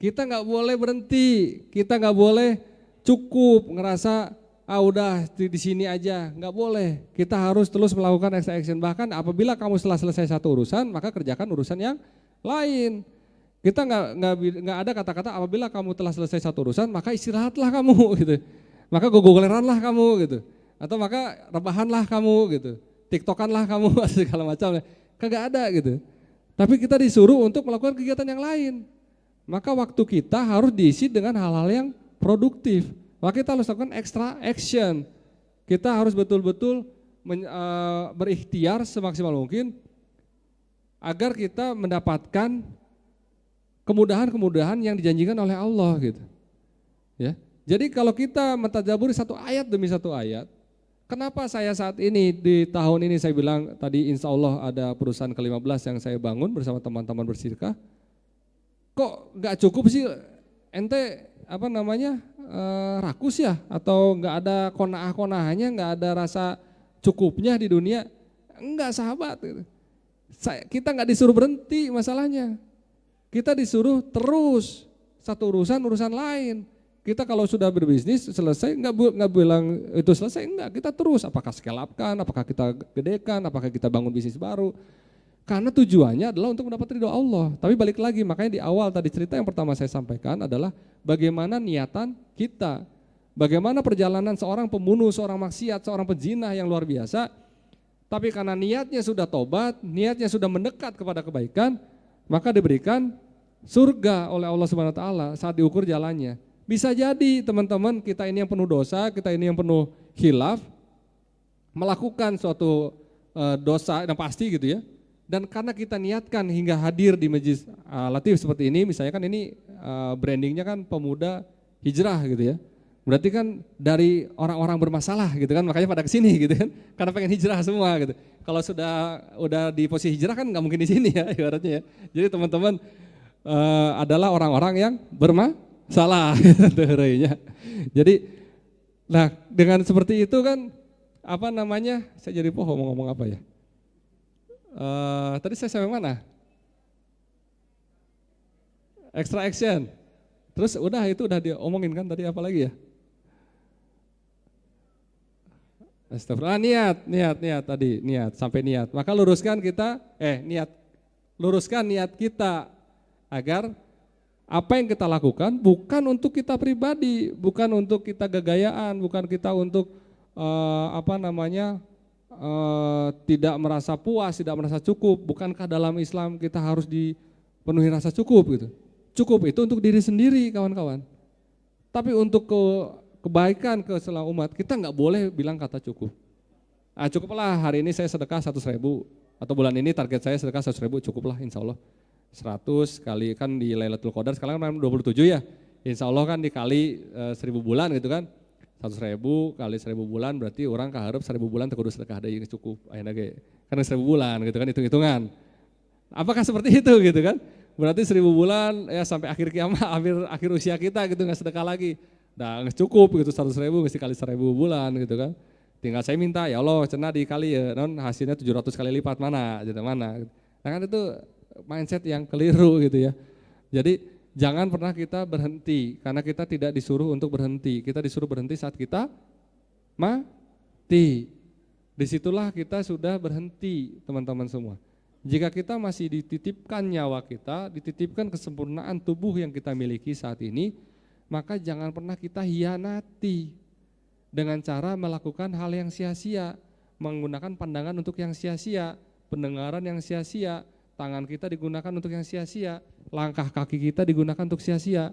Kita nggak boleh berhenti, kita nggak boleh cukup ngerasa udah di sini aja, nggak boleh. Kita harus terus melakukan extra action. Bahkan apabila kamu setelah selesai satu urusan, maka kerjakan urusan yang lain. Kita nggak ada kata-kata apabila kamu telah selesai satu urusan, maka istirahatlah kamu gitu. Maka gogoleranlah kamu gitu, atau maka rebahanlah kamu gitu, tiktokanlah kamu segala macam, kagak ada gitu. Tapi kita disuruh untuk melakukan kegiatan yang lain. Maka waktu kita harus diisi dengan hal-hal yang produktif. Maka kita harus lakukan extra action. Kita harus betul-betul berikhtiar semaksimal mungkin agar kita mendapatkan kemudahan-kemudahan yang dijanjikan oleh Allah gitu. Ya. Jadi kalau kita mentadaburi satu ayat demi satu ayat, kenapa saya saat ini di tahun ini saya bilang tadi insya Allah ada perusahaan ke-15 yang saya bangun bersama teman-teman bersirkah, kok nggak cukup sih ente rakus ya atau nggak ada kona'ah-kona'ahnya, nggak ada rasa cukupnya di dunia? Enggak sahabat, kita nggak disuruh berhenti masalahnya, kita disuruh terus satu urusan lain. Kita kalau sudah berbisnis selesai nggak bilang itu selesai, enggak, kita terus apakah scale up-kan, apakah kita gedekan, apakah kita bangun bisnis baru. Karena tujuannya adalah untuk mendapat ridho Allah. Tapi balik lagi, makanya di awal tadi cerita yang pertama saya sampaikan adalah bagaimana niatan kita. Bagaimana perjalanan seorang pembunuh, seorang maksiat, seorang pezina yang luar biasa. Tapi karena niatnya sudah tobat, niatnya sudah mendekat kepada kebaikan, maka diberikan surga oleh Allah Subhanahu wa taala saat diukur jalannya. Bisa jadi teman-teman kita ini yang penuh dosa, kita ini yang penuh khilaf, melakukan suatu dosa yang pasti gitu ya. Dan karena kita niatkan hingga hadir di Majlis Latif seperti ini, misalnya kan ini brandingnya kan pemuda hijrah gitu ya. Berarti kan dari orang-orang bermasalah gitu kan, makanya pada kesini gitu kan, karena pengen hijrah semua gitu. Kalau udah di posisi hijrah kan nggak mungkin di sini ya ibaratnya ya. Jadi teman-teman adalah orang-orang yang bermasalah gitu. Jadi nah dengan seperti itu kan saya jadi mau ngomong apa ya? Tadi saya sampai mana? Extra action. Terus itu udah diomongin kan tadi apa lagi ya? Astagfirullah, niat tadi, sampai niat. Maka luruskan niat kita agar apa yang kita lakukan bukan untuk kita pribadi, bukan untuk kita gagayaan, bukan kita untuk tidak merasa puas, tidak merasa cukup. Bukankah dalam Islam kita harus dipenuhi rasa cukup gitu? Cukup itu untuk diri sendiri kawan-kawan. Tapi untuk kebaikan keseluruhan umat kita nggak boleh bilang kata cukup. Cukuplah hari ini saya sedekah 100.000 atau bulan ini target saya sedekah 100.000, cukuplah insya Allah. 100 kali kan di Lailatul Qadar sekarang kan 27 ya. Insya Allah kan dikali 1000 bulan gitu kan. 100.000 kali 1000 bulan berarti orang kaharep 1000 bulan teu kudu sedekah deui cukup. Ayeuna ge kan 1000 bulan gitu kan hitung-hitungan. Apakah seperti itu gitu kan? Berarti 1000 bulan ya sampai akhir kiamat, akhir usia kita gitu nggak sedekah lagi. Nah nggak cukup gitu 100.000 mesti kali 1000 bulan gitu kan. Tinggal saya minta ya Allah cenah dikali ya non hasilnya 700 kali lipat mana gitu mana. Nah kan itu mindset yang keliru gitu ya. Jadi jangan pernah kita berhenti, karena kita tidak disuruh untuk berhenti. Kita disuruh berhenti saat kita mati. Disitulah kita sudah berhenti teman-teman semua. Jika kita masih dititipkan nyawa kita, dititipkan kesempurnaan tubuh yang kita miliki saat ini, maka jangan pernah kita hianati dengan cara melakukan hal yang sia-sia, menggunakan pandangan untuk yang sia-sia, pendengaran yang sia-sia, tangan kita digunakan untuk yang sia-sia, langkah kaki kita digunakan untuk sia-sia.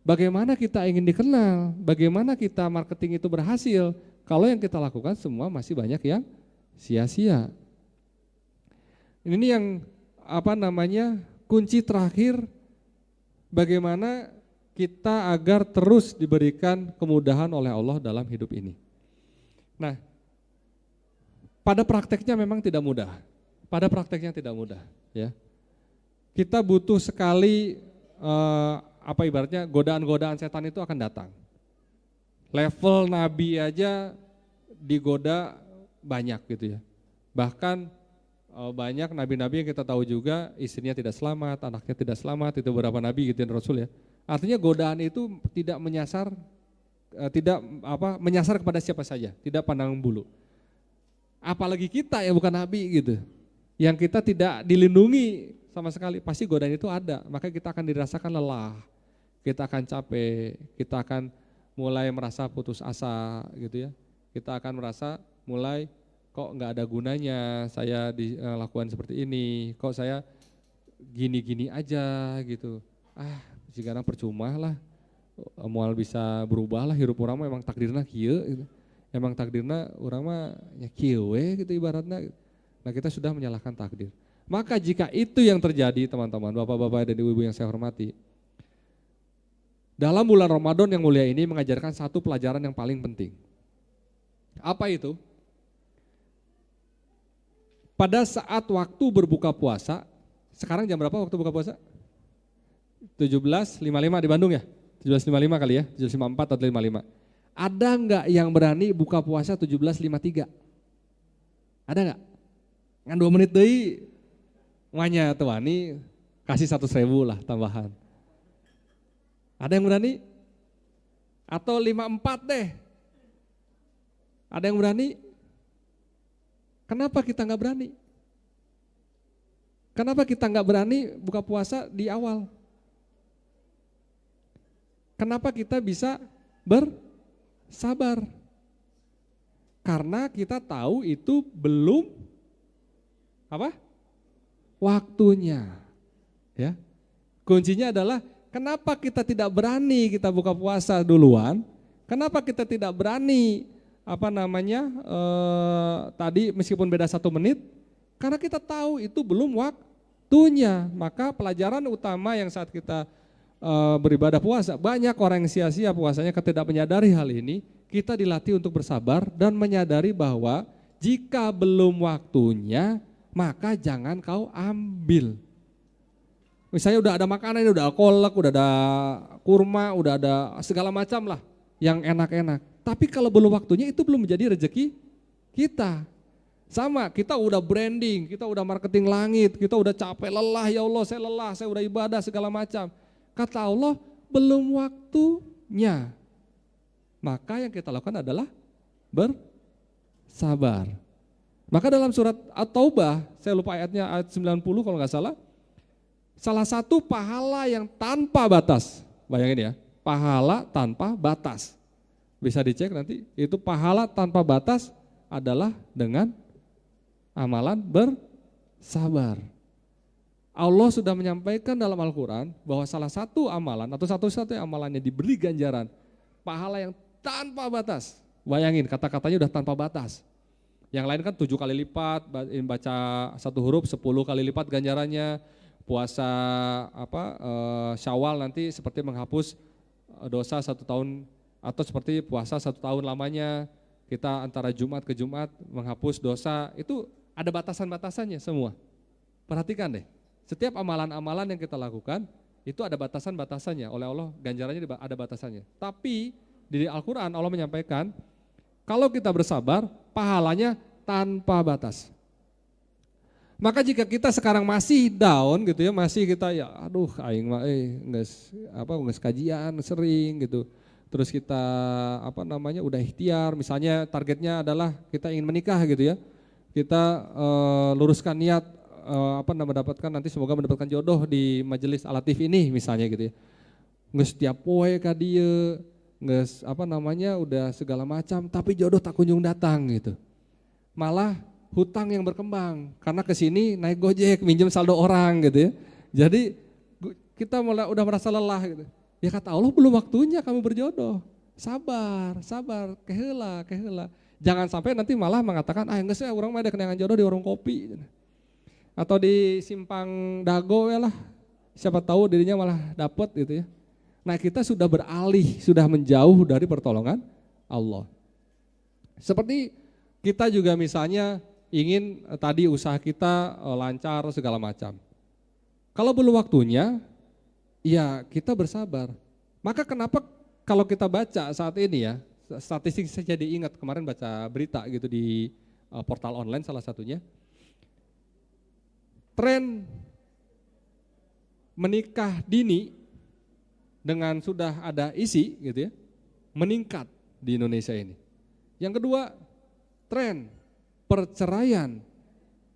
Bagaimana kita ingin dikenal, bagaimana kita marketing itu berhasil, kalau yang kita lakukan semua masih banyak yang sia-sia. Ini yang kunci terakhir bagaimana kita agar terus diberikan kemudahan oleh Allah dalam hidup ini. Nah, pada prakteknya memang tidak mudah. Pada prakteknya tidak mudah, ya. Kita butuh sekali ibaratnya godaan-godaan setan itu akan datang. Level nabi aja digoda banyak gitu ya. Bahkan banyak nabi-nabi yang kita tahu juga istrinya tidak selamat, anaknya tidak selamat, itu beberapa nabi gitu ya Rasul ya. Artinya godaan itu tidak menyasar menyasar kepada siapa saja, tidak pandang bulu. Apalagi kita yang bukan nabi gitu. Yang kita tidak dilindungi sama sekali, pasti godaan itu ada, maka kita akan dirasakan lelah, kita akan capek, kita akan mulai merasa putus asa gitu ya, kita akan merasa mulai kok nggak ada gunanya saya dilakukan seperti ini, kok saya gini-gini aja gitu, sekarang percuma lah, moal bisa berubah lah, hirup orang mah emang takdirna kieu gitu, emang takdirna orang mah nya kieu we gitu ibaratnya. Nah kita sudah menyalahkan takdir. Maka jika itu yang terjadi teman-teman, bapak-bapak dan ibu-ibu yang saya hormati, dalam bulan Ramadan yang mulia ini mengajarkan satu pelajaran yang paling penting. Apa itu? Pada saat waktu berbuka puasa, sekarang jam berapa waktu buka puasa? 17.55 di Bandung ya? 17.55 kali ya, 17.54 atau 55. Ada enggak yang berani buka puasa 17.53? Ada enggak? Ngan 2 menit deui wanya tuh wani kasih 100.000 lah tambahan. Ada yang berani? Atau 54 deh? Ada yang berani? Kenapa kita nggak berani? Kenapa kita nggak berani buka puasa di awal? Kenapa kita bisa bersabar? Karena kita tahu itu belum waktunya, ya. Kuncinya adalah kenapa kita tidak berani kita buka puasa duluan? Kenapa kita tidak berani tadi meskipun beda 1 menit? Karena kita tahu itu belum waktunya. Maka pelajaran utama yang saat kita beribadah puasa, banyak orang yang sia-sia puasanya ketika menyadari hal ini. Kita dilatih untuk bersabar dan menyadari bahwa jika belum waktunya, maka jangan kau ambil. Misalnya udah ada makanan, udah ada kolak, udah ada kurma, udah ada segala macam lah yang enak-enak. Tapi kalau belum waktunya itu belum menjadi rezeki kita. Sama, kita udah branding, kita udah marketing langit, kita udah capek, lelah, ya Allah saya lelah, saya udah ibadah segala macam. Kata Allah belum waktunya. Maka yang kita lakukan adalah bersabar. Maka dalam surat At-Taubah, saya lupa ayatnya, ayat 90 kalau nggak salah, salah satu pahala yang tanpa batas, bayangin ya, pahala tanpa batas. Bisa dicek nanti, itu pahala tanpa batas adalah dengan amalan bersabar. Allah sudah menyampaikan dalam Al-Quran bahwa salah satu amalan atau satu-satunya amalannya diberi ganjaran, pahala yang tanpa batas. Bayangin kata-katanya udah tanpa batas. Yang lain kan 7 kali lipat, baca 1 huruf 10 kali lipat ganjarannya, puasa Syawal nanti seperti menghapus dosa 1 tahun, atau seperti puasa 1 tahun lamanya, kita antara Jumat ke Jumat menghapus dosa, itu ada batasan-batasannya semua. Perhatikan deh, setiap amalan-amalan yang kita lakukan, itu ada batasan-batasannya, oleh Allah ganjarannya ada batasannya. Tapi di Al-Quran Allah menyampaikan, kalau kita bersabar, pahalanya tanpa batas. Maka jika kita sekarang masih down gitu ya, masih kita ya aduh aing mah geus kajian sering gitu. Terus kita udah ikhtiar, misalnya targetnya adalah kita ingin menikah gitu ya. Kita luruskan niat semoga mendapatkan jodoh di majelis Al-Latif ini misalnya gitu ya. Geus tiap poe ka dieu, geus udah segala macam, tapi jodoh tak kunjung datang gitu. Malah hutang yang berkembang karena kesini naik Gojek, minjem saldo orang gitu ya. Jadi kita udah merasa lelah gitu. Ya kata Allah belum waktunya kamu berjodoh. Sabar, keheula. Jangan sampai nanti malah mengatakan geus urang mah ada kenangan jodoh di warung kopi atau di simpang dago ya lah. Siapa tahu dirinya malah dapet gitu ya. Nah, kita sudah beralih, sudah menjauh dari pertolongan Allah. Seperti kita juga misalnya ingin tadi usaha kita lancar segala macam. Kalau belum waktunya, ya kita bersabar. Maka kenapa kalau kita baca saat ini ya, statistik saya jadi ingat kemarin baca berita gitu di portal online salah satunya. Tren menikah dini dengan sudah ada isi gitu ya, meningkat di Indonesia ini. Yang kedua, tren perceraian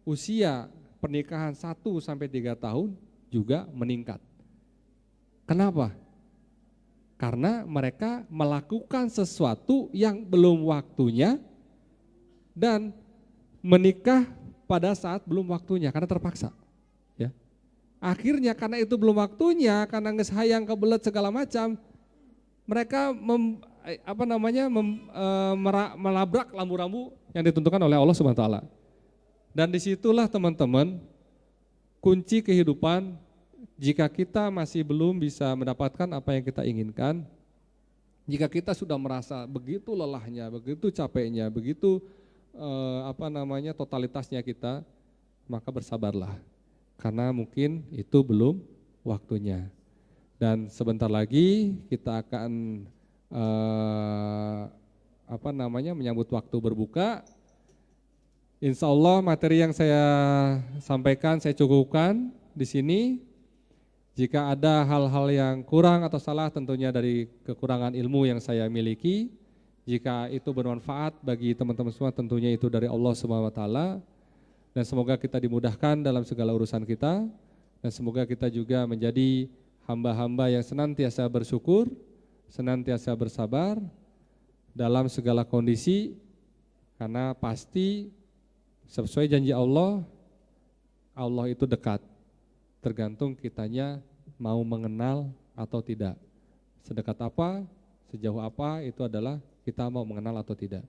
usia pernikahan 1-3 tahun juga meningkat. Kenapa? Karena mereka melakukan sesuatu yang belum waktunya dan menikah pada saat belum waktunya karena terpaksa. Ya. Akhirnya karena itu belum waktunya, karena geus hayang kebelet segala macam, mereka melabrak rambu-rambu yang ditentukan oleh Allah Subhanahu wa taala. Dan disitulah teman-teman kunci kehidupan. Jika kita masih belum bisa mendapatkan apa yang kita inginkan, jika kita sudah merasa begitu lelahnya, begitu capeknya, begitu totalitasnya kita, maka bersabarlah. Karena mungkin itu belum waktunya. Dan sebentar lagi kita akan menyambut waktu berbuka. Insya Allah materi yang saya sampaikan saya cukupkan di sini. Jika ada hal-hal yang kurang atau salah tentunya dari kekurangan ilmu yang saya miliki. Jika itu bermanfaat bagi teman-teman semua tentunya itu dari Allah Subhanahu wa taala. Dan semoga kita dimudahkan dalam segala urusan kita. Dan semoga kita juga menjadi hamba-hamba yang senantiasa bersyukur, senantiasa bersabar dalam segala kondisi. Karena pasti sesuai janji Allah, Allah itu dekat. Tergantung kitanya mau mengenal atau tidak. Sedekat apa, sejauh apa itu adalah kita mau mengenal atau tidak.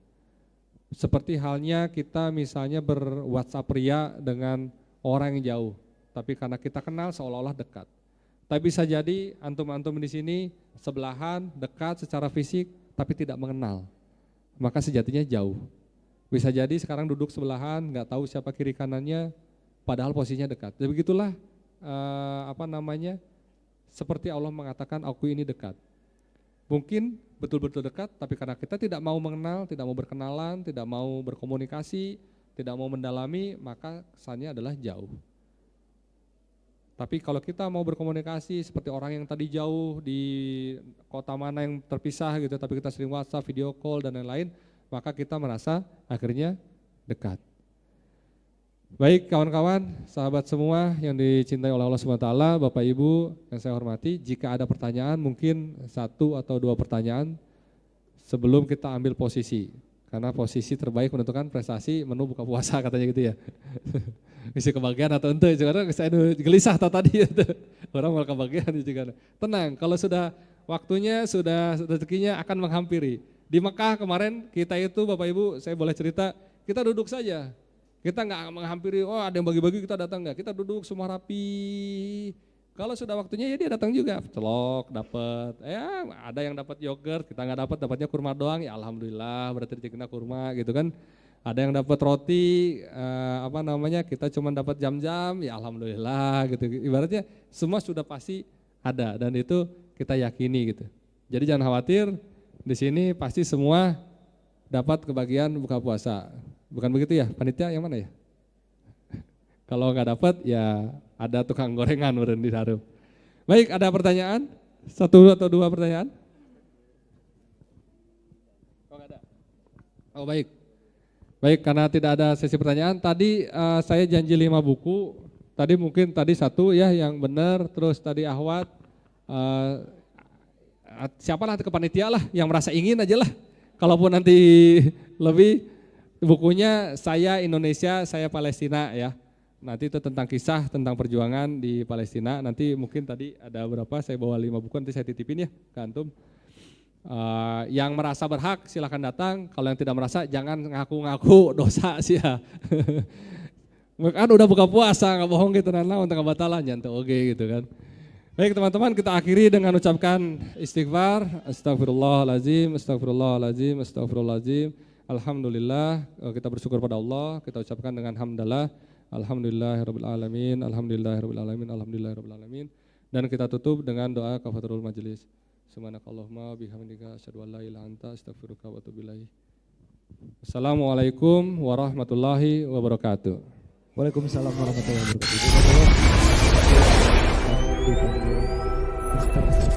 Seperti halnya kita misalnya ber-WhatsApp ria dengan orang yang jauh, tapi karena kita kenal seolah-olah dekat. Tapi bisa jadi antum-antum di sini sebelahan, dekat secara fisik, tapi tidak mengenal. Maka sejatinya jauh. Bisa jadi sekarang duduk sebelahan, nggak tahu siapa kiri kanannya, padahal posisinya dekat. Jadi begitulah seperti Allah mengatakan aku ini dekat. Mungkin betul-betul dekat, tapi karena kita tidak mau mengenal, tidak mau berkenalan, tidak mau berkomunikasi, tidak mau mendalami, maka kesannya adalah jauh. Tapi kalau kita mau berkomunikasi seperti orang yang tadi jauh di kota mana yang terpisah gitu, tapi kita sering WhatsApp, video call dan lain-lain, maka kita merasa akhirnya dekat. Baik kawan-kawan, sahabat semua yang dicintai oleh Allah SWT, Bapak Ibu yang saya hormati, jika ada pertanyaan mungkin 1 atau 2 pertanyaan sebelum kita ambil posisi. Karena posisi terbaik menentukan prestasi menu buka puasa katanya gitu ya. Bisa kebagian atau ente, karena saya gelisah tadi orang mau kebagian juga. Tenang, kalau sudah waktunya, sudah rezekinya akan menghampiri. Di Mekah kemarin kita itu Bapak Ibu, saya boleh cerita, kita duduk saja. Kita nggak menghampiri, ada yang bagi-bagi kita datang nggak. Kita duduk semua rapi, Kalau sudah waktunya ya dia datang juga, celok dapat, ya ada yang dapat yogurt, kita nggak dapat, dapatnya kurma doang, ya alhamdulillah berarti rezekinya kurma gitu kan. Ada yang dapat roti, kita cuma dapat jam-jam, ya alhamdulillah gitu. Ibaratnya semua sudah pasti ada dan itu kita yakini gitu. Jadi jangan khawatir, di sini pasti semua dapat kebagian buka puasa. Bukan begitu ya, panitia yang mana ya? Kalau nggak dapat ya ada tukang gorengan meureun di hareum. Baik, ada pertanyaan? 1 atau 2 pertanyaan? Oh, nggak ada. Oh, baik. Baik, karena tidak ada sesi pertanyaan, tadi saya janji 5 buku. Tadi mungkin tadi 1 ya yang benar, terus tadi Ahwat, siapalah kepanitia lah yang merasa ingin aja lah. Kalaupun nanti lebih, bukunya saya Indonesia, saya Palestina ya. Nanti itu tentang kisah, tentang perjuangan di Palestina. Nanti mungkin tadi ada berapa, saya bawa 5 buku, nanti saya titipin ya ke antum. Yang merasa berhak silahkan datang, kalau yang tidak merasa jangan ngaku-ngaku dosa sih ya. Kan udah buka puasa, nggak bohong gitu, untuk kebatalan, nyantai oke gitu kan. Baik teman-teman, kita akhiri dengan ucapkan istighfar, astagfirullahaladzim, astagfirullahaladzim, astagfirullahaladzim. Alhamdulillah, kita bersyukur pada Allah, kita ucapkan dengan hamdalah. Alhamdulillahirabbil alamin, alhamdulillahirabbil alamin, alhamdulillahirabbil alamin. Dan kita tutup dengan doa kafaratul majelis. Subhanakallahumma bihamdika asyhadu an la ilaha illa anta astaghfiruka wa atubu ilaik. Assalamualaikum warahmatullahi wabarakatuh. Waalaikumsalam warahmatullahi wabarakatuh.